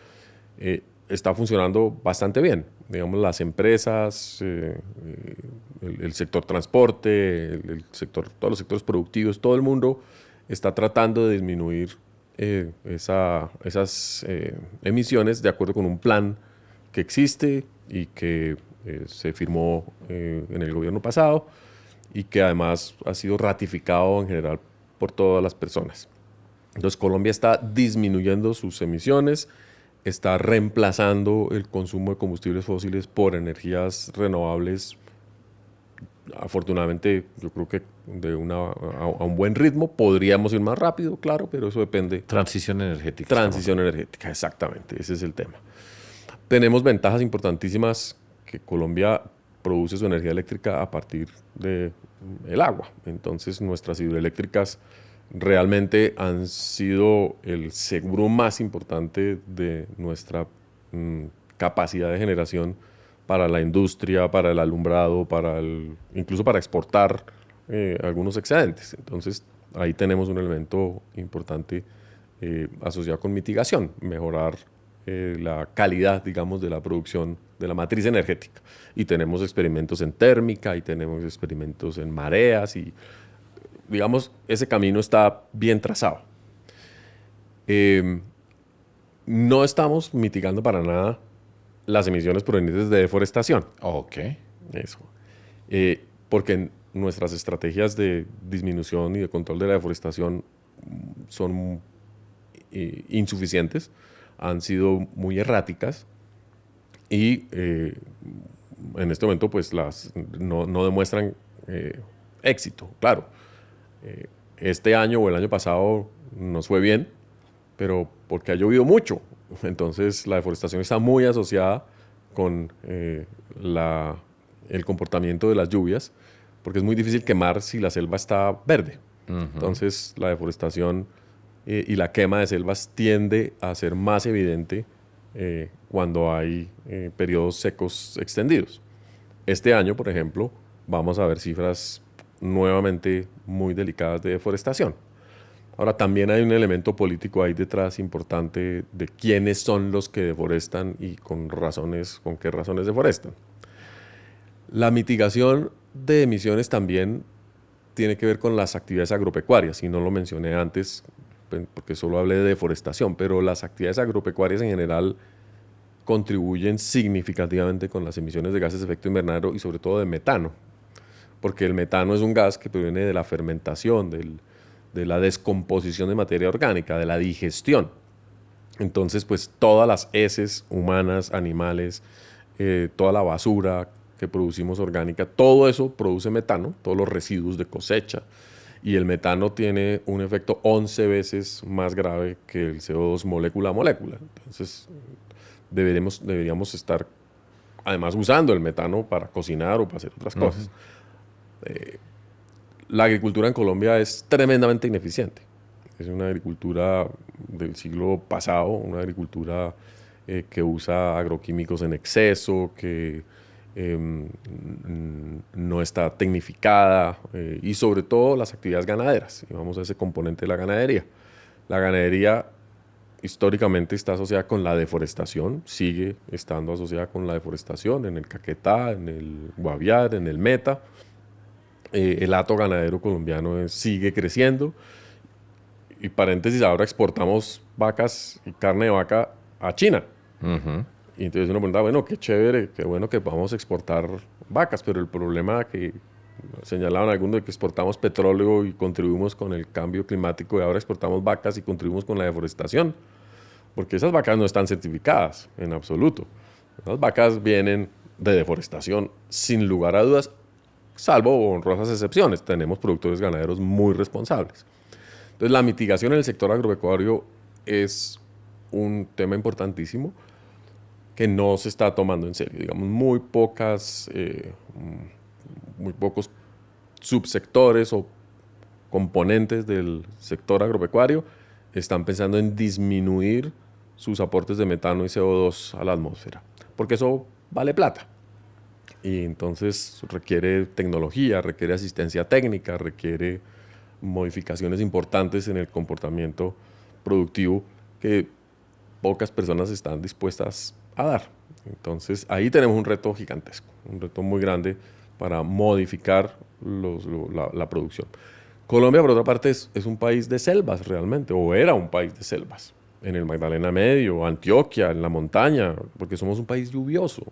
está funcionando bastante bien. Digamos, las empresas, el sector transporte, todos los sectores productivos, todo el mundo está tratando de disminuir esas emisiones de acuerdo con un plan que existe y que se firmó en el gobierno pasado y que además ha sido ratificado en general por todas las personas. Entonces, Colombia está disminuyendo sus emisiones, está reemplazando el consumo de combustibles fósiles por energías renovables. Afortunadamente, yo creo que a un buen ritmo. Podríamos ir más rápido, claro, pero eso depende. Transición energética. Transición energética, exactamente, ese es el tema. Tenemos ventajas importantísimas, que Colombia produce su energía eléctrica a partir del agua. Entonces, nuestras hidroeléctricas realmente han sido el seguro más importante de nuestra capacidad de generación para la industria, para el alumbrado, incluso para exportar algunos excedentes. Entonces, ahí tenemos un elemento importante asociado con mitigación, mejorar la calidad, digamos, de la producción de la matriz energética. Y tenemos experimentos en térmica, y tenemos experimentos en mareas, y digamos, ese camino está bien trazado. No estamos mitigando para nada las emisiones provenientes de deforestación. Ok. Eso. Porque nuestras estrategias de disminución y de control de la deforestación son insuficientes, han sido muy erráticas y en este momento pues no demuestran éxito. Claro, este año o el año pasado nos fue bien, pero porque ha llovido mucho. Entonces la deforestación está muy asociada con el comportamiento de las lluvias, porque es muy difícil quemar si la selva está verde. Entonces la deforestación y la quema de selvas tiende a ser más evidente cuando hay periodos secos extendidos. Este año, por ejemplo, vamos a ver cifras nuevamente muy delicadas de deforestación. Ahora, también hay un elemento político ahí detrás importante de quiénes son los que deforestan y con qué razones deforestan. La mitigación de emisiones también tiene que ver con las actividades agropecuarias, y no lo mencioné antes porque solo hablé de deforestación, pero las actividades agropecuarias en general contribuyen significativamente con las emisiones de gases de efecto invernadero y sobre todo de metano, porque el metano es un gas que proviene de la fermentación, de la descomposición de materia orgánica, de la digestión. Entonces, pues todas las heces humanas, animales, toda la basura que producimos orgánica, todo eso produce metano, todos los residuos de cosecha, y el metano tiene un efecto 11 veces más grave que el CO2 molécula a molécula. Entonces, deberíamos estar además usando el metano para cocinar o para hacer otras cosas. La agricultura en Colombia es tremendamente ineficiente. Es una agricultura del siglo pasado, una agricultura que usa agroquímicos en exceso, que no está tecnificada y sobre todo las actividades ganaderas. Y vamos a ese componente de la ganadería. La ganadería históricamente está asociada con la deforestación, sigue estando asociada con la deforestación en el Caquetá, en el Guaviare, en el Meta. El hato ganadero colombiano sigue creciendo. Y paréntesis, ahora exportamos vacas y carne de vaca a China. Y entonces uno pregunta, bueno, qué chévere, qué bueno que podamos exportar vacas, pero el problema que señalaban algunos de que exportamos petróleo y contribuimos con el cambio climático y ahora exportamos vacas y contribuimos con la deforestación, porque esas vacas no están certificadas en absoluto. Las vacas vienen de deforestación sin lugar a dudas, salvo honrosas excepciones. Tenemos productores ganaderos muy responsables. Entonces, la mitigación en el sector agropecuario es un tema importantísimo que no se está tomando en serio. Digamos, muy pocos subsectores o componentes del sector agropecuario están pensando en disminuir sus aportes de metano y CO2 a la atmósfera, porque eso vale plata. Y entonces requiere tecnología, requiere asistencia técnica, requiere modificaciones importantes en el comportamiento productivo que pocas personas están dispuestas a dar. Entonces ahí tenemos un reto gigantesco, un reto muy grande para modificar la producción. Colombia, por otra parte, es un país de selvas realmente, o era un país de selvas, en el Magdalena Medio, Antioquia, en la montaña, porque somos un país lluvioso,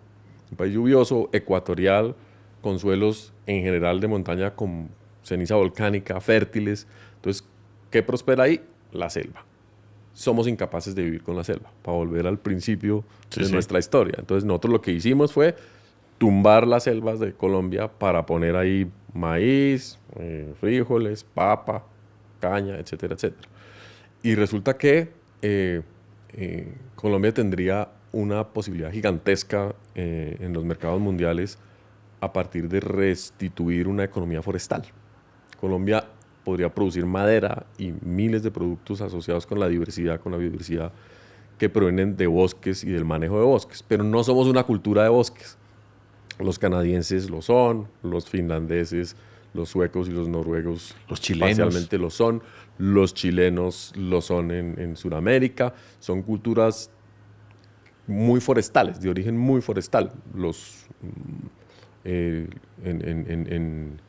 ecuatorial, con suelos en general de montaña con ceniza volcánica, fértiles. Entonces, ¿qué prospera ahí? La selva. Somos incapaces de vivir con la selva, para volver al principio de nuestra historia. Entonces, nosotros lo que hicimos fue tumbar las selvas de Colombia para poner ahí maíz, frijoles, papa, caña, etcétera, etcétera. Y resulta que Colombia tendría una posibilidad gigantesca en los mercados mundiales a partir de restituir una economía forestal. Colombia podría producir madera y miles de productos asociados con la biodiversidad que provienen de bosques y del manejo de bosques, pero no somos una cultura de bosques. Los canadienses lo son, los finlandeses, los suecos y los noruegos los chilenos parcialmente lo son, los chilenos lo son en Sudamérica, son culturas muy forestales, de origen muy forestal. En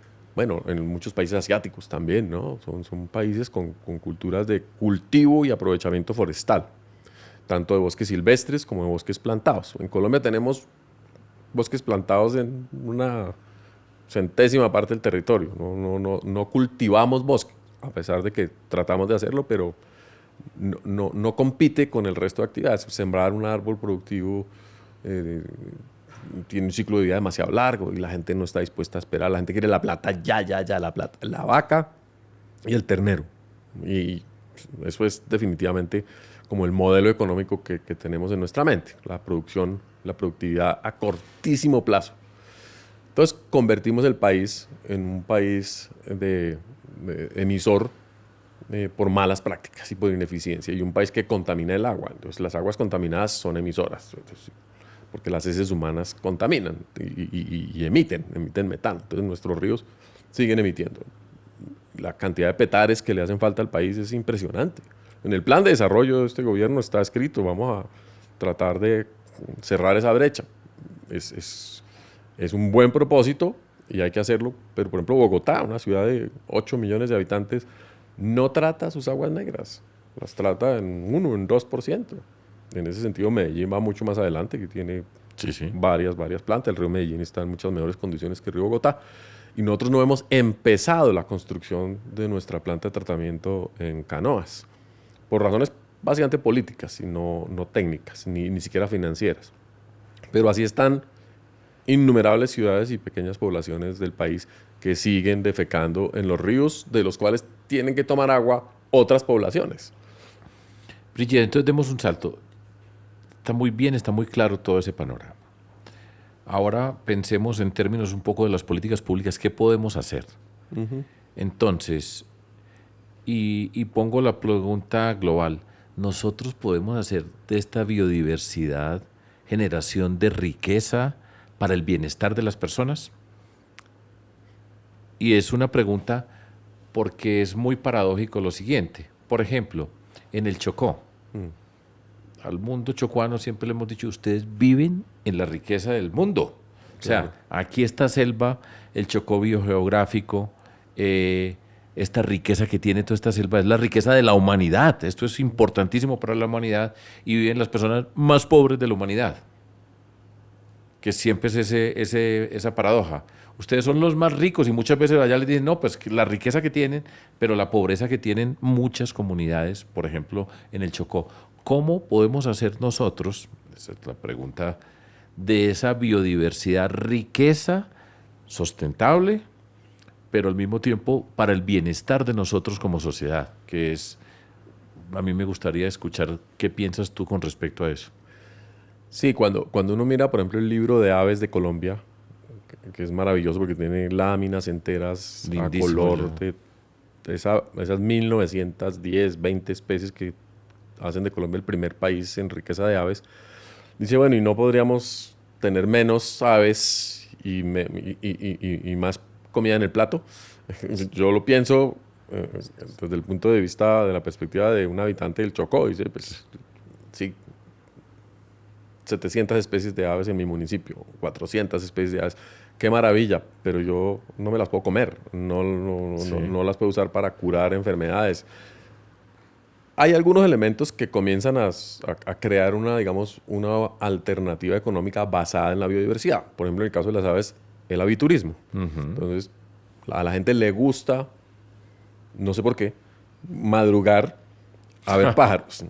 muchos países asiáticos también, ¿no? Son países con culturas de cultivo y aprovechamiento forestal, tanto de bosques silvestres como de bosques plantados. En Colombia tenemos bosques plantados en una centésima parte del territorio. No cultivamos bosque, a pesar de que tratamos de hacerlo, pero no compite con el resto de actividades. Sembrar un árbol productivo tiene un ciclo de vida demasiado largo y la gente no está dispuesta a esperar. La gente quiere la plata ya, la plata. La vaca y el ternero. Y eso es definitivamente como el modelo económico que tenemos en nuestra mente. La producción, la productividad a cortísimo plazo. Entonces convertimos el país en un país de emisor por malas prácticas y por ineficiencia, y un país que contamina el agua. Entonces las aguas contaminadas son emisoras, porque las heces humanas contaminan y emiten metano. Entonces nuestros ríos siguen emitiendo. La cantidad de petares que le hacen falta al país es impresionante. En el plan de desarrollo de este gobierno está escrito, vamos a tratar de cerrar esa brecha. Es un buen propósito y hay que hacerlo, pero por ejemplo Bogotá, una ciudad de 8 millones de habitantes, no trata sus aguas negras, las trata en 1, en 2%. En ese sentido, Medellín va mucho más adelante, que tiene Sí. varias plantas. El río Medellín está en muchas mejores condiciones que el río Bogotá. Y nosotros no hemos empezado la construcción de nuestra planta de tratamiento en Canoas, por razones básicamente políticas y no técnicas, ni siquiera financieras. Pero así están innumerables ciudades y pequeñas poblaciones del país que siguen defecando en los ríos, de los cuales tienen que tomar agua otras poblaciones. Brigitte, entonces demos un salto. Está muy bien, está muy claro todo ese panorama. Ahora pensemos en términos un poco de las políticas públicas, ¿qué podemos hacer? Entonces, y pongo la pregunta global, ¿nosotros podemos hacer de esta biodiversidad generación de riqueza para el bienestar de las personas? Y es una pregunta porque es muy paradójico lo siguiente. Por ejemplo, en el Chocó, al mundo chocuano siempre le hemos dicho, ustedes viven en la riqueza del mundo. O sea, aquí esta selva, el Chocó biogeográfico, esta riqueza que tiene toda esta selva, es la riqueza de la humanidad. Esto es importantísimo para la humanidad y viven las personas más pobres de la humanidad. Que siempre es esa paradoja. Ustedes son los más ricos y muchas veces allá les dicen, no, pues la riqueza que tienen, pero la pobreza que tienen muchas comunidades, por ejemplo, en el Chocó. ¿Cómo podemos hacer nosotros, esa es la pregunta, de esa biodiversidad riqueza sustentable, pero al mismo tiempo para el bienestar de nosotros como sociedad? Que es, a mí me gustaría escuchar qué piensas tú con respecto a eso. Sí, cuando uno mira, por ejemplo, el libro de aves de Colombia, que es maravilloso porque tiene láminas enteras Lindísimo, a color de esas 1910, 20 especies que hacen de Colombia el primer país en riqueza de aves. Dice, bueno, ¿y no podríamos tener menos aves y más comida en el plato? Yo lo pienso desde el punto de vista, de la perspectiva de un habitante del Chocó. Dice, pues sí, 700 especies de aves en mi municipio, 400 especies de aves. Qué maravilla, pero yo no me las puedo comer, no las puedo usar para curar enfermedades. Hay algunos elementos que comienzan a crear una alternativa económica basada en la biodiversidad. Por ejemplo, en el caso de las aves, el aviturismo. Entonces, a la gente le gusta, no sé por qué, madrugar a ver pájaros.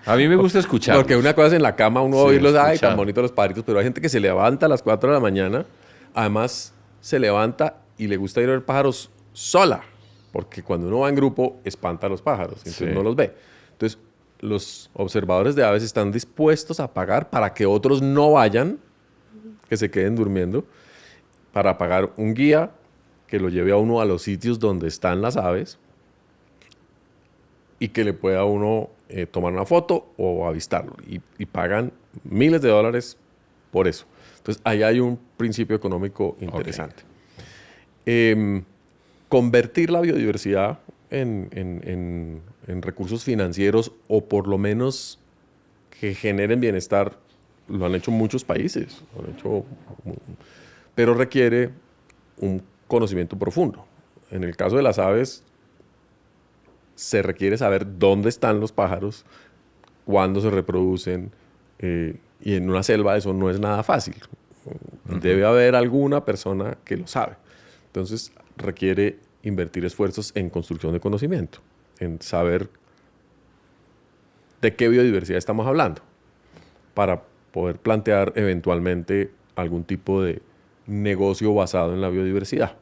A mí me gusta escuchar. Porque una cosa es en la cama uno oírlos, ay, tan escuchar. bonitos los pajaritos, pero hay gente que se levanta a las 4 de la mañana, además se levanta y le gusta ir a ver pájaros sola, porque cuando uno va en grupo espanta a los pájaros, entonces no los ve. Entonces, los observadores de aves están dispuestos a pagar para que otros no vayan, que se queden durmiendo, para pagar un guía que lo lleve a uno a los sitios donde están las aves y que le pueda a uno tomar una foto o avistarlo. Y pagan miles de dólares por eso. Entonces, ahí hay un principio económico interesante. Convertir la biodiversidad en recursos financieros o por lo menos que generen bienestar, lo han hecho muchos países, pero requiere un conocimiento profundo. En el caso de las aves, se requiere saber dónde están los pájaros, cuándo se reproducen, y en una selva eso no es nada fácil. Debe haber alguna persona que lo sabe. Entonces requiere invertir esfuerzos en construcción de conocimiento, en saber de qué biodiversidad estamos hablando, para poder plantear eventualmente algún tipo de negocio basado en la biodiversidad.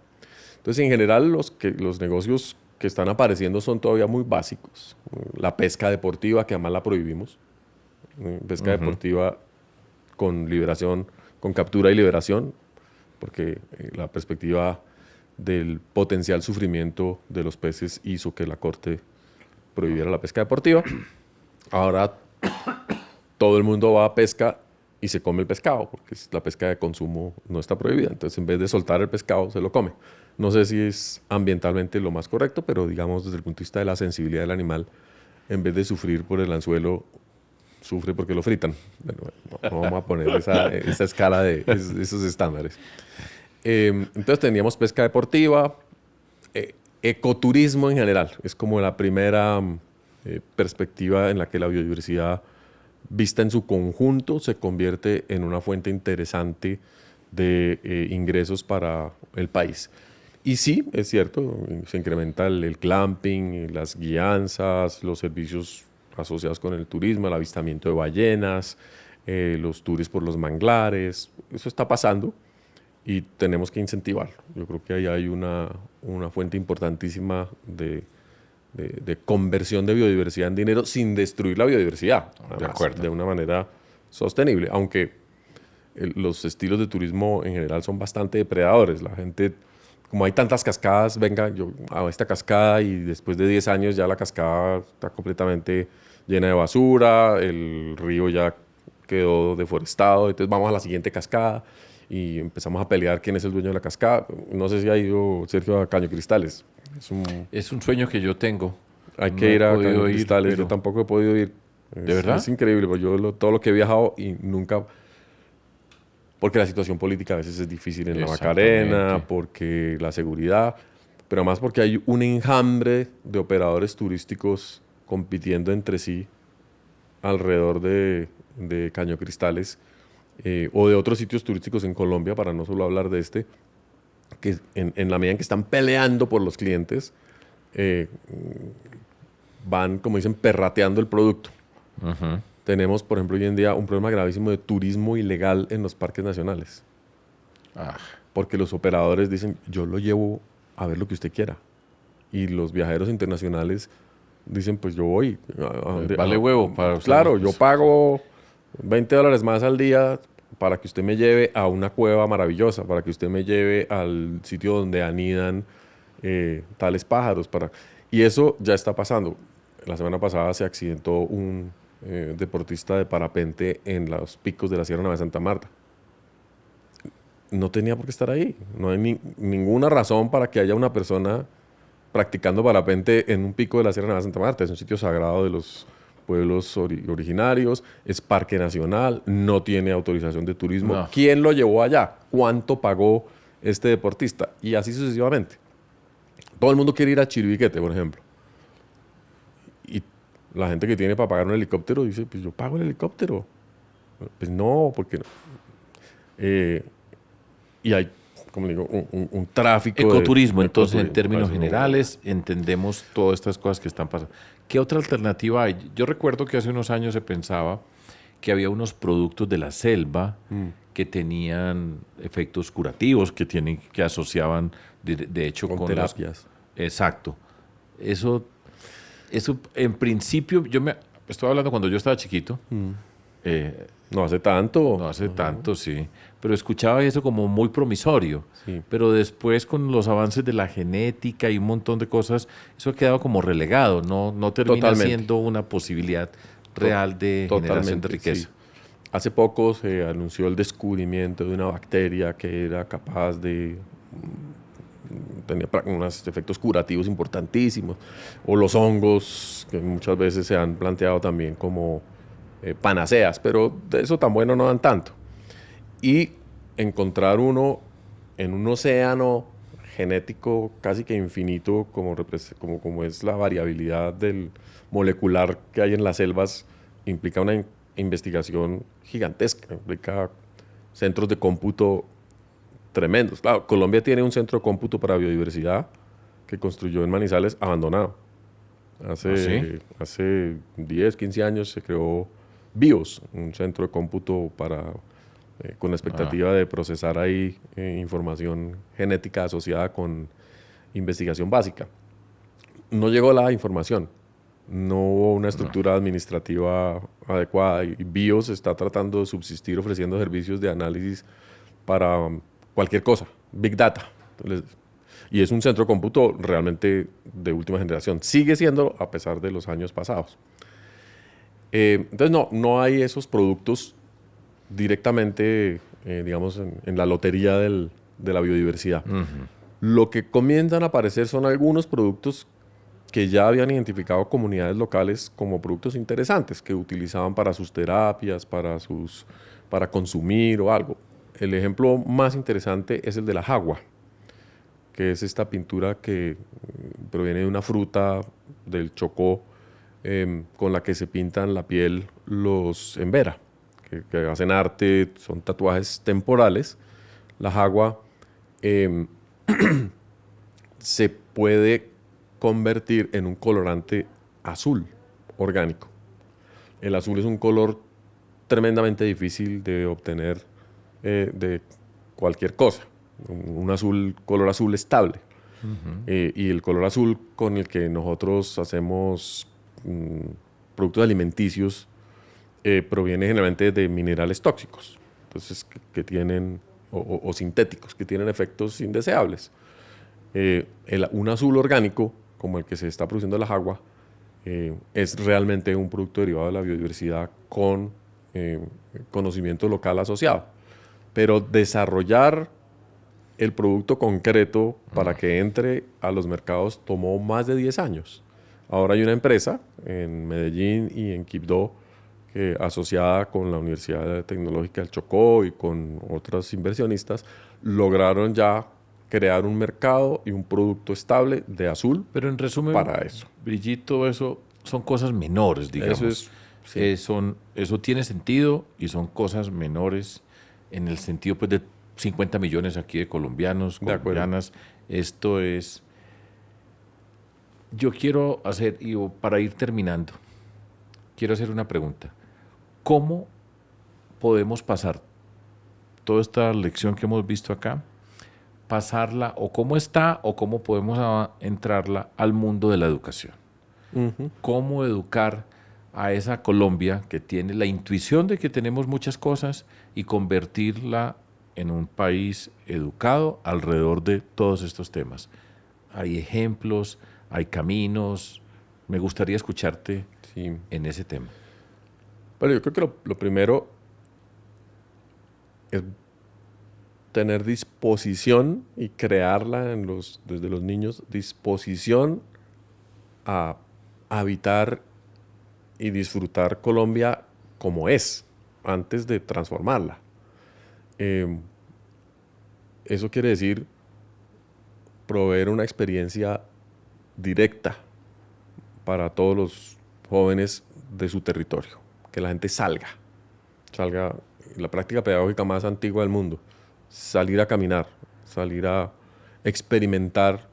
Entonces, en general, los negocios que están apareciendo son todavía muy básicos. La pesca deportiva, que además la prohibimos. Pesca deportiva con liberación, con captura y liberación, porque la perspectiva del potencial sufrimiento de los peces hizo que la Corte prohibiera la pesca deportiva. Ahora todo el mundo va a pesca y se come el pescado, porque la pesca de consumo no está prohibida. Entonces, en vez de soltar el pescado, se lo come. No sé si es ambientalmente lo más correcto, pero digamos desde el punto de vista de la sensibilidad del animal, en vez de sufrir por el anzuelo, sufre porque lo fritan. Bueno, no vamos a poner esa escala de esos estándares. Entonces teníamos pesca deportiva, ecoturismo en general. Es como la primera perspectiva en la que la biodiversidad vista en su conjunto, se convierte en una fuente interesante de ingresos para el país. Y sí, es cierto, se incrementa el clamping, las guianzas, los servicios asociados con el turismo, el avistamiento de ballenas, los tours por los manglares. Eso está pasando y tenemos que incentivarlo. Yo creo que ahí hay una fuente importantísima de conversión de biodiversidad en dinero sin destruir la biodiversidad, además, De acuerdo. de una manera sostenible, aunque los estilos de turismo en general son bastante depredadores. La gente, como hay tantas cascadas, venga, yo hago esta cascada y después de 10 años ya la cascada está completamente llena de basura, el río ya quedó deforestado, entonces vamos a la siguiente cascada y empezamos a pelear quién es el dueño de la cascada. No sé si ha ido Sergio a Caño Cristales. Es un sueño que yo tengo. Hay No que he ir a podido Caño ir, Cristales, pero- yo tampoco he podido ir. ¿De verdad? Es increíble, porque todo lo que he viajado y nunca... Porque la situación política a veces es difícil en la Macarena, Exactamente. porque la seguridad, pero además porque hay un enjambre de operadores turísticos compitiendo entre sí alrededor de Caño Cristales o de otros sitios turísticos en Colombia, para no solo hablar de este, que en la medida en que están peleando por los clientes, eh, van, como dicen, perrateando el producto. Ujú. Tenemos, por ejemplo, hoy en día un problema gravísimo de turismo ilegal en los parques nacionales, Ah, porque los operadores dicen, yo lo llevo a ver lo que usted quiera. Y los viajeros internacionales dicen, pues yo voy. vale huevo para usted. Claro, yo pago $20 más al día para que usted me lleve a una cueva maravillosa, para que usted me lleve al sitio donde anidan tales pájaros. Y eso ya está pasando. La semana pasada se accidentó un deportista de parapente en los picos de la Sierra Nevada de Santa Marta. No tenía por qué estar ahí. No hay ninguna razón para que haya una persona practicando parapente en un pico de la Sierra Nevada de Santa Marta. Es un sitio sagrado de los pueblos originarios, es parque nacional, no tiene autorización de turismo. No. ¿Quién lo llevó allá? ¿Cuánto pagó este deportista? Y así sucesivamente. Todo el mundo quiere ir a Chiribiquete, por ejemplo. Y la gente que tiene para pagar un helicóptero dice, pues yo pago el helicóptero. Pues no, porque no. Y hay, como digo, un tráfico ecoturismo, de entonces, en ecoturismo. términos Eso, generales, entendemos todas estas cosas que están pasando. ¿Qué otra alternativa hay? Yo recuerdo que hace unos años se pensaba que había unos productos de la selva que tenían efectos curativos, que asociaban, de hecho, con con las... terapias. Exacto. Eso, en principio, estoy hablando cuando yo estaba chiquito, eh, No hace tanto. no hace tanto, sí, pero escuchaba eso como muy promisorio. Sí. Pero después, con los avances de la genética y un montón de cosas, eso ha quedado como relegado, no termina Totalmente. siendo una posibilidad real de generación de riqueza. Sí. Hace poco se anunció el descubrimiento de una bacteria que era capaz de tenía unos efectos curativos importantísimos, o los hongos, que muchas veces se han planteado también como panaceas, pero de eso tan bueno no dan tanto. Y encontrar uno en un océano genético casi que infinito, como es la variabilidad del molecular que hay en las selvas, implica una investigación gigantesca, implica centros de cómputo tremendos. Claro, Colombia tiene un centro de cómputo para biodiversidad que construyó en Manizales abandonado. Hace 10, 15 años se creó BIOS, un centro de cómputo con la expectativa de procesar ahí información genética asociada con investigación básica. No llegó la información, no hubo una estructura administrativa adecuada y BIOS está tratando de subsistir ofreciendo servicios de análisis para cualquier cosa, Big Data. Y es un centro de cómputo realmente de última generación. Sigue siendo a pesar de los años pasados. Entonces no hay esos productos directamente, digamos, en la lotería de la biodiversidad. Lo que comienzan a aparecer son algunos productos que ya habían identificado comunidades locales como productos interesantes, que utilizaban para sus terapias, para consumir o algo. El ejemplo más interesante es el de la jagua, que es esta pintura que proviene de una fruta del Chocó, con la que se pintan la piel los embera, que hacen arte, son tatuajes temporales. La jagua se puede convertir en un colorante azul orgánico. El azul es un color tremendamente difícil de obtener de cualquier cosa. Color azul estable. Y el color azul con el que nosotros hacemos productos alimenticios proviene generalmente de minerales tóxicos, entonces que tienen, o sintéticos, que tienen efectos indeseables. Un azul orgánico, como el que se está produciendo en la jagua, es realmente un producto derivado de la biodiversidad con conocimiento local asociado. Pero desarrollar el producto concreto para que entre a los mercados tomó más de 10 años. Ahora hay una empresa en Medellín y en Quibdó asociada con la Universidad Tecnológica del Chocó y con otros inversionistas, lograron ya crear un mercado y un producto estable de azul. Pero en resumen, para eso. Brigitte, todo eso son cosas menores, digamos. Eso tiene sentido y son cosas menores en el sentido pues, de 50 millones aquí de colombianos, colombianas. Esto es... Yo quiero hacer, y para ir terminando, quiero hacer una pregunta. ¿Cómo podemos pasar toda esta lección que hemos visto acá, pasarla, o cómo está, o cómo podemos entrarla al mundo de la educación? ¿Cómo educar a esa Colombia que tiene la intuición de que tenemos muchas cosas y convertirla en un país educado alrededor de todos estos temas? Hay ejemplos, hay caminos. Me gustaría escucharte en ese tema. Bueno, yo creo que lo primero es tener disposición y crearla desde los niños, disposición a habitar y disfrutar Colombia como es, antes de transformarla. Eso quiere decir proveer una experiencia directa para todos los jóvenes de su territorio, que la gente salga, la práctica pedagógica más antigua del mundo, salir a caminar, salir a experimentar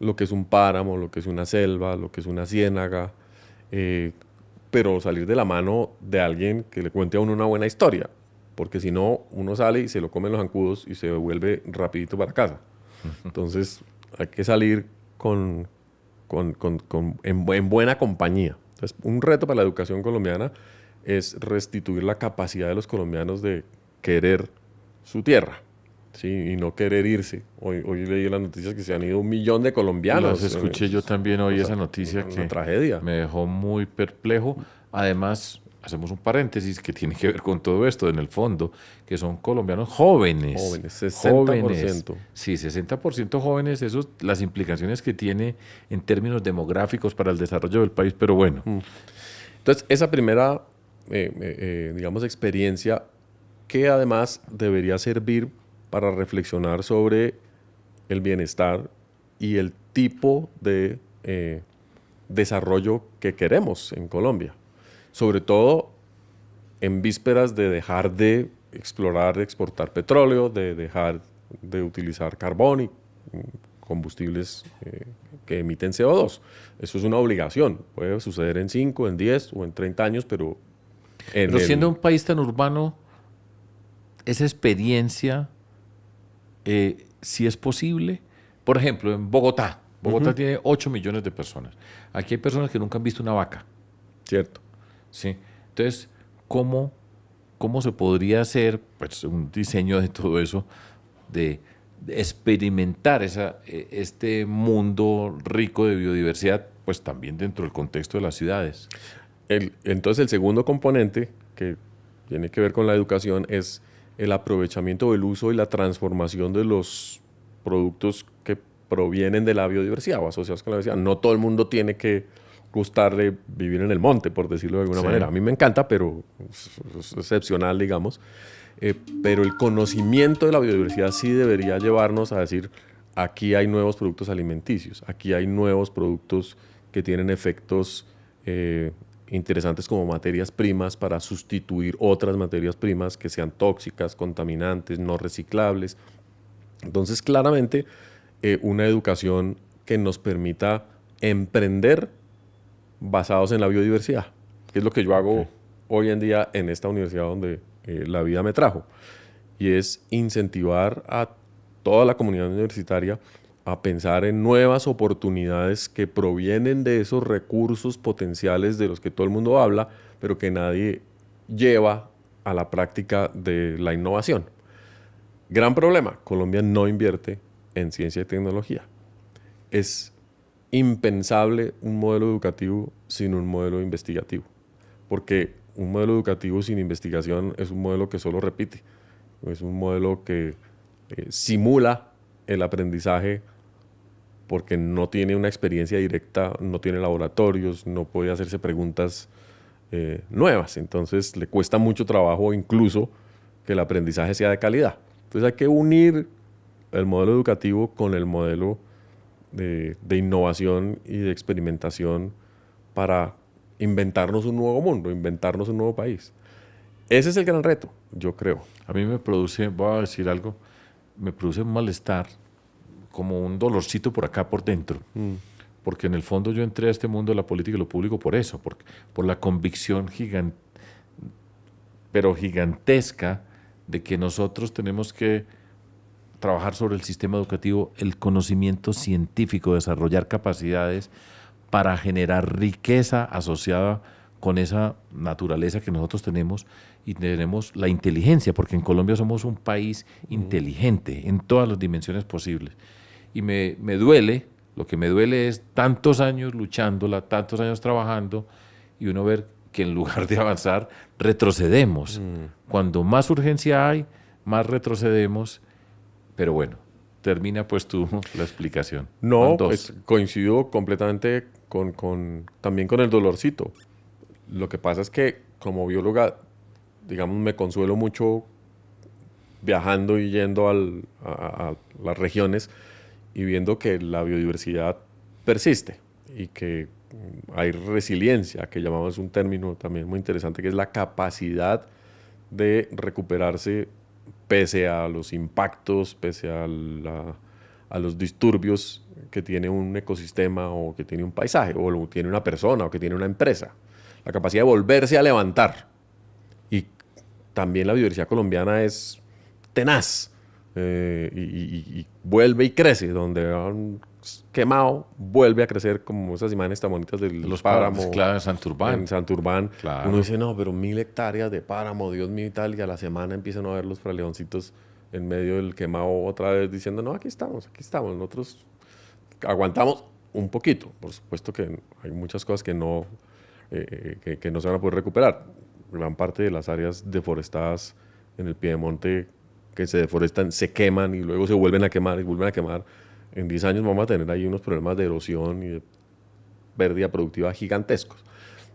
lo que es un páramo, lo que es una selva, lo que es una ciénaga, pero salir de la mano de alguien que le cuente a uno una buena historia, porque si no, uno sale y se lo comen los zancudos y se vuelve rapidito para casa. Entonces, hay que salir en buena compañía. Entonces, un reto para la educación colombiana es restituir la capacidad de los colombianos de querer su tierra, ¿sí? Y no querer irse. Hoy leí en las noticias que se han ido 1 millón de colombianos. Las escuché yo también hoy, esa noticia que tragedia. Me dejó muy perplejo. Además, hacemos un paréntesis que tiene que ver con todo esto, en el fondo, que son colombianos jóvenes. Jóvenes, 60%. Sí, 60% jóvenes, eso, las implicaciones que tiene en términos demográficos para el desarrollo del país, pero bueno. Entonces, esa primera, digamos, experiencia que además debería servir para reflexionar sobre el bienestar y el tipo de desarrollo que queremos en Colombia. Sobre todo en vísperas de dejar de explorar, de exportar petróleo, de dejar de utilizar carbón y combustibles que emiten CO2. Eso es una obligación. Puede suceder en 5, en 10 o en 30 años, pero... Pero siendo un país tan urbano, esa experiencia, si es posible. Por ejemplo, en Bogotá. Bogotá tiene 8 millones de personas. Aquí hay personas que nunca han visto una vaca. Cierto. Sí. Entonces, ¿cómo se podría hacer pues, un diseño de todo eso, de experimentar este mundo rico de biodiversidad, pues también dentro del contexto de las ciudades? Entonces, el segundo componente que tiene que ver con la educación es el aprovechamiento del uso y la transformación de los productos que provienen de la biodiversidad o asociados con la biodiversidad. No todo el mundo tiene que gustarle vivir en el monte, por decirlo de alguna manera. A mí me encanta, pero es excepcional, digamos. Pero el conocimiento de la biodiversidad sí debería llevarnos a decir, aquí hay nuevos productos alimenticios, aquí hay nuevos productos que tienen efectos interesantes como materias primas para sustituir otras materias primas que sean tóxicas, contaminantes, no reciclables. Entonces, claramente, una educación que nos permita emprender basados en la biodiversidad, que es lo que yo hago hoy en día en esta universidad donde la vida me trajo, y es incentivar a toda la comunidad universitaria a pensar en nuevas oportunidades que provienen de esos recursos potenciales de los que todo el mundo habla, pero que nadie lleva a la práctica de la innovación. Gran problema, Colombia no invierte en ciencia y tecnología. Es impensable un modelo educativo sin un modelo investigativo, porque un modelo educativo sin investigación es un modelo que solo repite, es un modelo que simula el aprendizaje porque no tiene una experiencia directa, no tiene laboratorios, no puede hacerse preguntas nuevas, entonces le cuesta mucho trabajo incluso que el aprendizaje sea de calidad. Entonces hay que unir el modelo educativo con el modelo de innovación y de experimentación para inventarnos un nuevo mundo, inventarnos un nuevo país. Ese es el gran reto, yo creo. A mí me produce, voy a decir algo, me produce un malestar, como un dolorcito por acá, por dentro. Porque en el fondo yo entré a este mundo de la política y lo público por eso, por la convicción pero gigantesca de que nosotros tenemos que trabajar sobre el sistema educativo, el conocimiento científico, desarrollar capacidades para generar riqueza asociada con esa naturaleza que nosotros tenemos, y tenemos la inteligencia, porque en Colombia somos un país inteligente en todas las dimensiones posibles. Y me duele, lo que me duele es tantos años luchándola, tantos años trabajando, y uno ver que en lugar de avanzar, retrocedemos. Cuando más urgencia hay, más retrocedemos. Pero bueno, termina pues tú la explicación. No, pues coincido completamente también con el dolorcito. Lo que pasa es que como bióloga, digamos, me consuelo mucho viajando y yendo a las regiones y viendo que la biodiversidad persiste y que hay resiliencia, que llamamos un término también muy interesante, que es la capacidad de recuperarse pese a los impactos, pese a los disturbios que tiene un ecosistema o que tiene un paisaje, o lo tiene una persona o que tiene una empresa. La capacidad de volverse a levantar. Y también la biodiversidad colombiana es tenaz y vuelve y crece. Donde han quemado, vuelve a crecer, como esas imágenes tan bonitas de los páramo. Claro, en Santurbán. En Santurbán. Claro. Uno dice, no, pero 1000 hectáreas de páramo, Dios mío y tal, y a la semana empiezan a ver los fraleoncitos en medio del quemado otra vez diciendo, no, aquí estamos. Nosotros aguantamos un poquito. Por supuesto que hay muchas cosas que no se van a poder recuperar. Gran parte de las áreas deforestadas en el piedemonte que se deforestan, se queman y luego se vuelven a quemar y vuelven a quemar. En 10 años vamos a tener ahí unos problemas de erosión y de pérdida productiva gigantescos.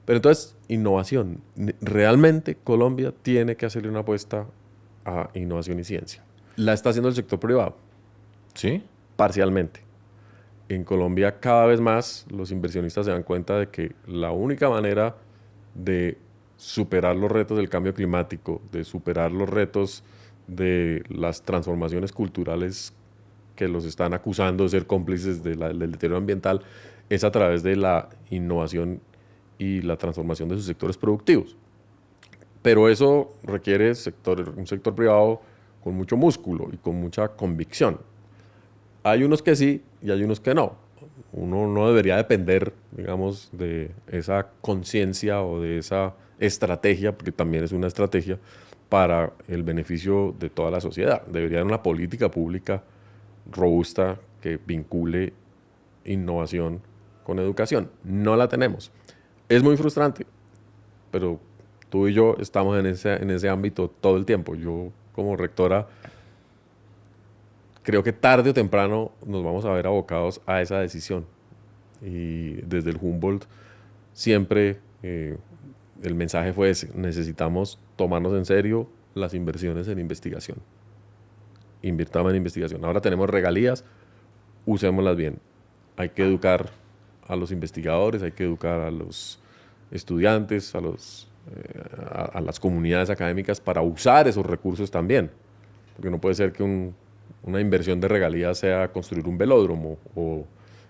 Pero entonces, innovación. Realmente Colombia tiene que hacerle una apuesta a innovación y ciencia. La está haciendo el sector privado. ¿Sí? Parcialmente. En Colombia cada vez más los inversionistas se dan cuenta de que la única manera de superar los retos del cambio climático, de superar los retos de las transformaciones culturales que los están acusando de ser cómplices del deterioro ambiental, es a través de la innovación y la transformación de sus sectores productivos. Pero eso requiere un sector privado con mucho músculo y con mucha convicción. Hay unos que sí y hay unos que no. Uno no debería depender, digamos, de esa conciencia o de esa estrategia, porque también es una estrategia para el beneficio de toda la sociedad. Debería haber una política pública robusta que vincule innovación con educación. No la tenemos. Es muy frustrante, pero tú y yo estamos en ese ámbito todo el tiempo. Yo, como rectora, creo que tarde o temprano nos vamos a ver abocados a esa decisión. Y desde el Humboldt siempre el mensaje fue ese: necesitamos tomarnos en serio las inversiones en investigación. Invirtamos en investigación. Ahora tenemos regalías, usémoslas bien. Hay que educar a los investigadores, hay que educar a los estudiantes, a las comunidades académicas para usar esos recursos también. Porque no puede ser que una inversión de regalías sea construir un velódromo o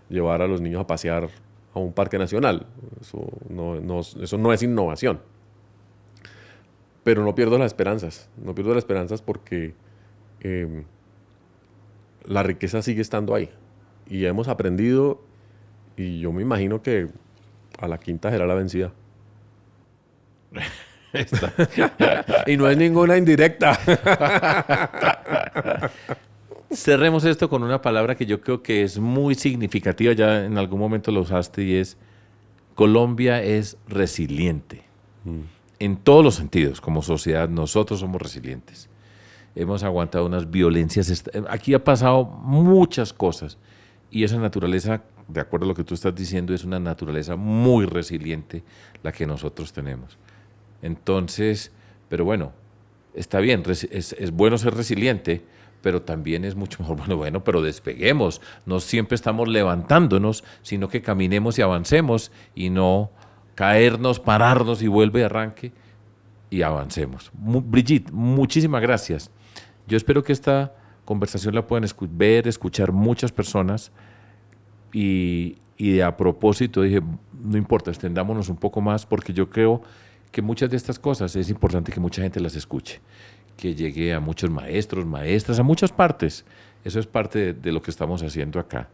llevar a los niños a pasear a un parque nacional. Eso no es innovación. Pero no pierdo las esperanzas. No pierdo las esperanzas porque la riqueza sigue estando ahí. Y hemos aprendido, y yo me imagino que a la quinta será la vencida. Y no es ninguna indirecta. Cerremos esto con una palabra que yo creo que es muy significativa, ya en algún momento lo usaste, y es: Colombia es resiliente. En todos los sentidos, como sociedad, nosotros somos resilientes. Hemos aguantado unas violencias. Aquí ha pasado muchas cosas, y esa naturaleza, de acuerdo a lo que tú estás diciendo, es una naturaleza muy resiliente la que nosotros tenemos. Entonces, pero bueno, está bien, es bueno ser resiliente, pero también es mucho mejor, bueno, pero despeguemos. No siempre estamos levantándonos, sino que caminemos y avancemos, y no caernos, pararnos y vuelve, arranque y avancemos. Brigitte, muchísimas gracias. Yo espero que esta conversación la puedan escuchar muchas personas, y a propósito dije, no importa, extendámonos un poco más, porque yo creo que muchas de estas cosas es importante que mucha gente las escuche, que llegue a muchos maestros, maestras, a muchas partes. Eso es parte de lo que estamos haciendo acá.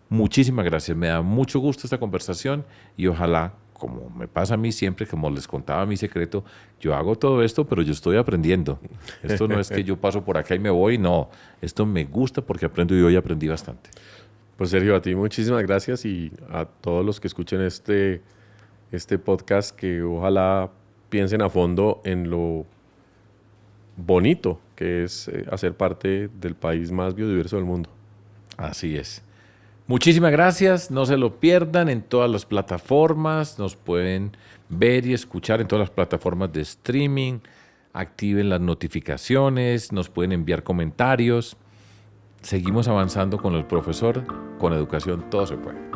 Muchísimas gracias, me da mucho gusto esta conversación, y ojalá, como me pasa a mí siempre, como les contaba mi secreto, yo hago todo esto, pero yo estoy aprendiendo. Esto no es que yo paso por acá y me voy, no. Esto me gusta porque aprendo, y hoy aprendí bastante. Pues Sergio, a ti muchísimas gracias, y a todos los que escuchen este podcast, que ojalá piensen a fondo en lo bonito que es hacer parte del país más biodiverso del mundo. Así es. Muchísimas gracias, no se lo pierdan en todas las plataformas, nos pueden ver y escuchar en todas las plataformas de streaming, activen las notificaciones, nos pueden enviar comentarios. Seguimos avanzando con el profesor, con educación todo se puede.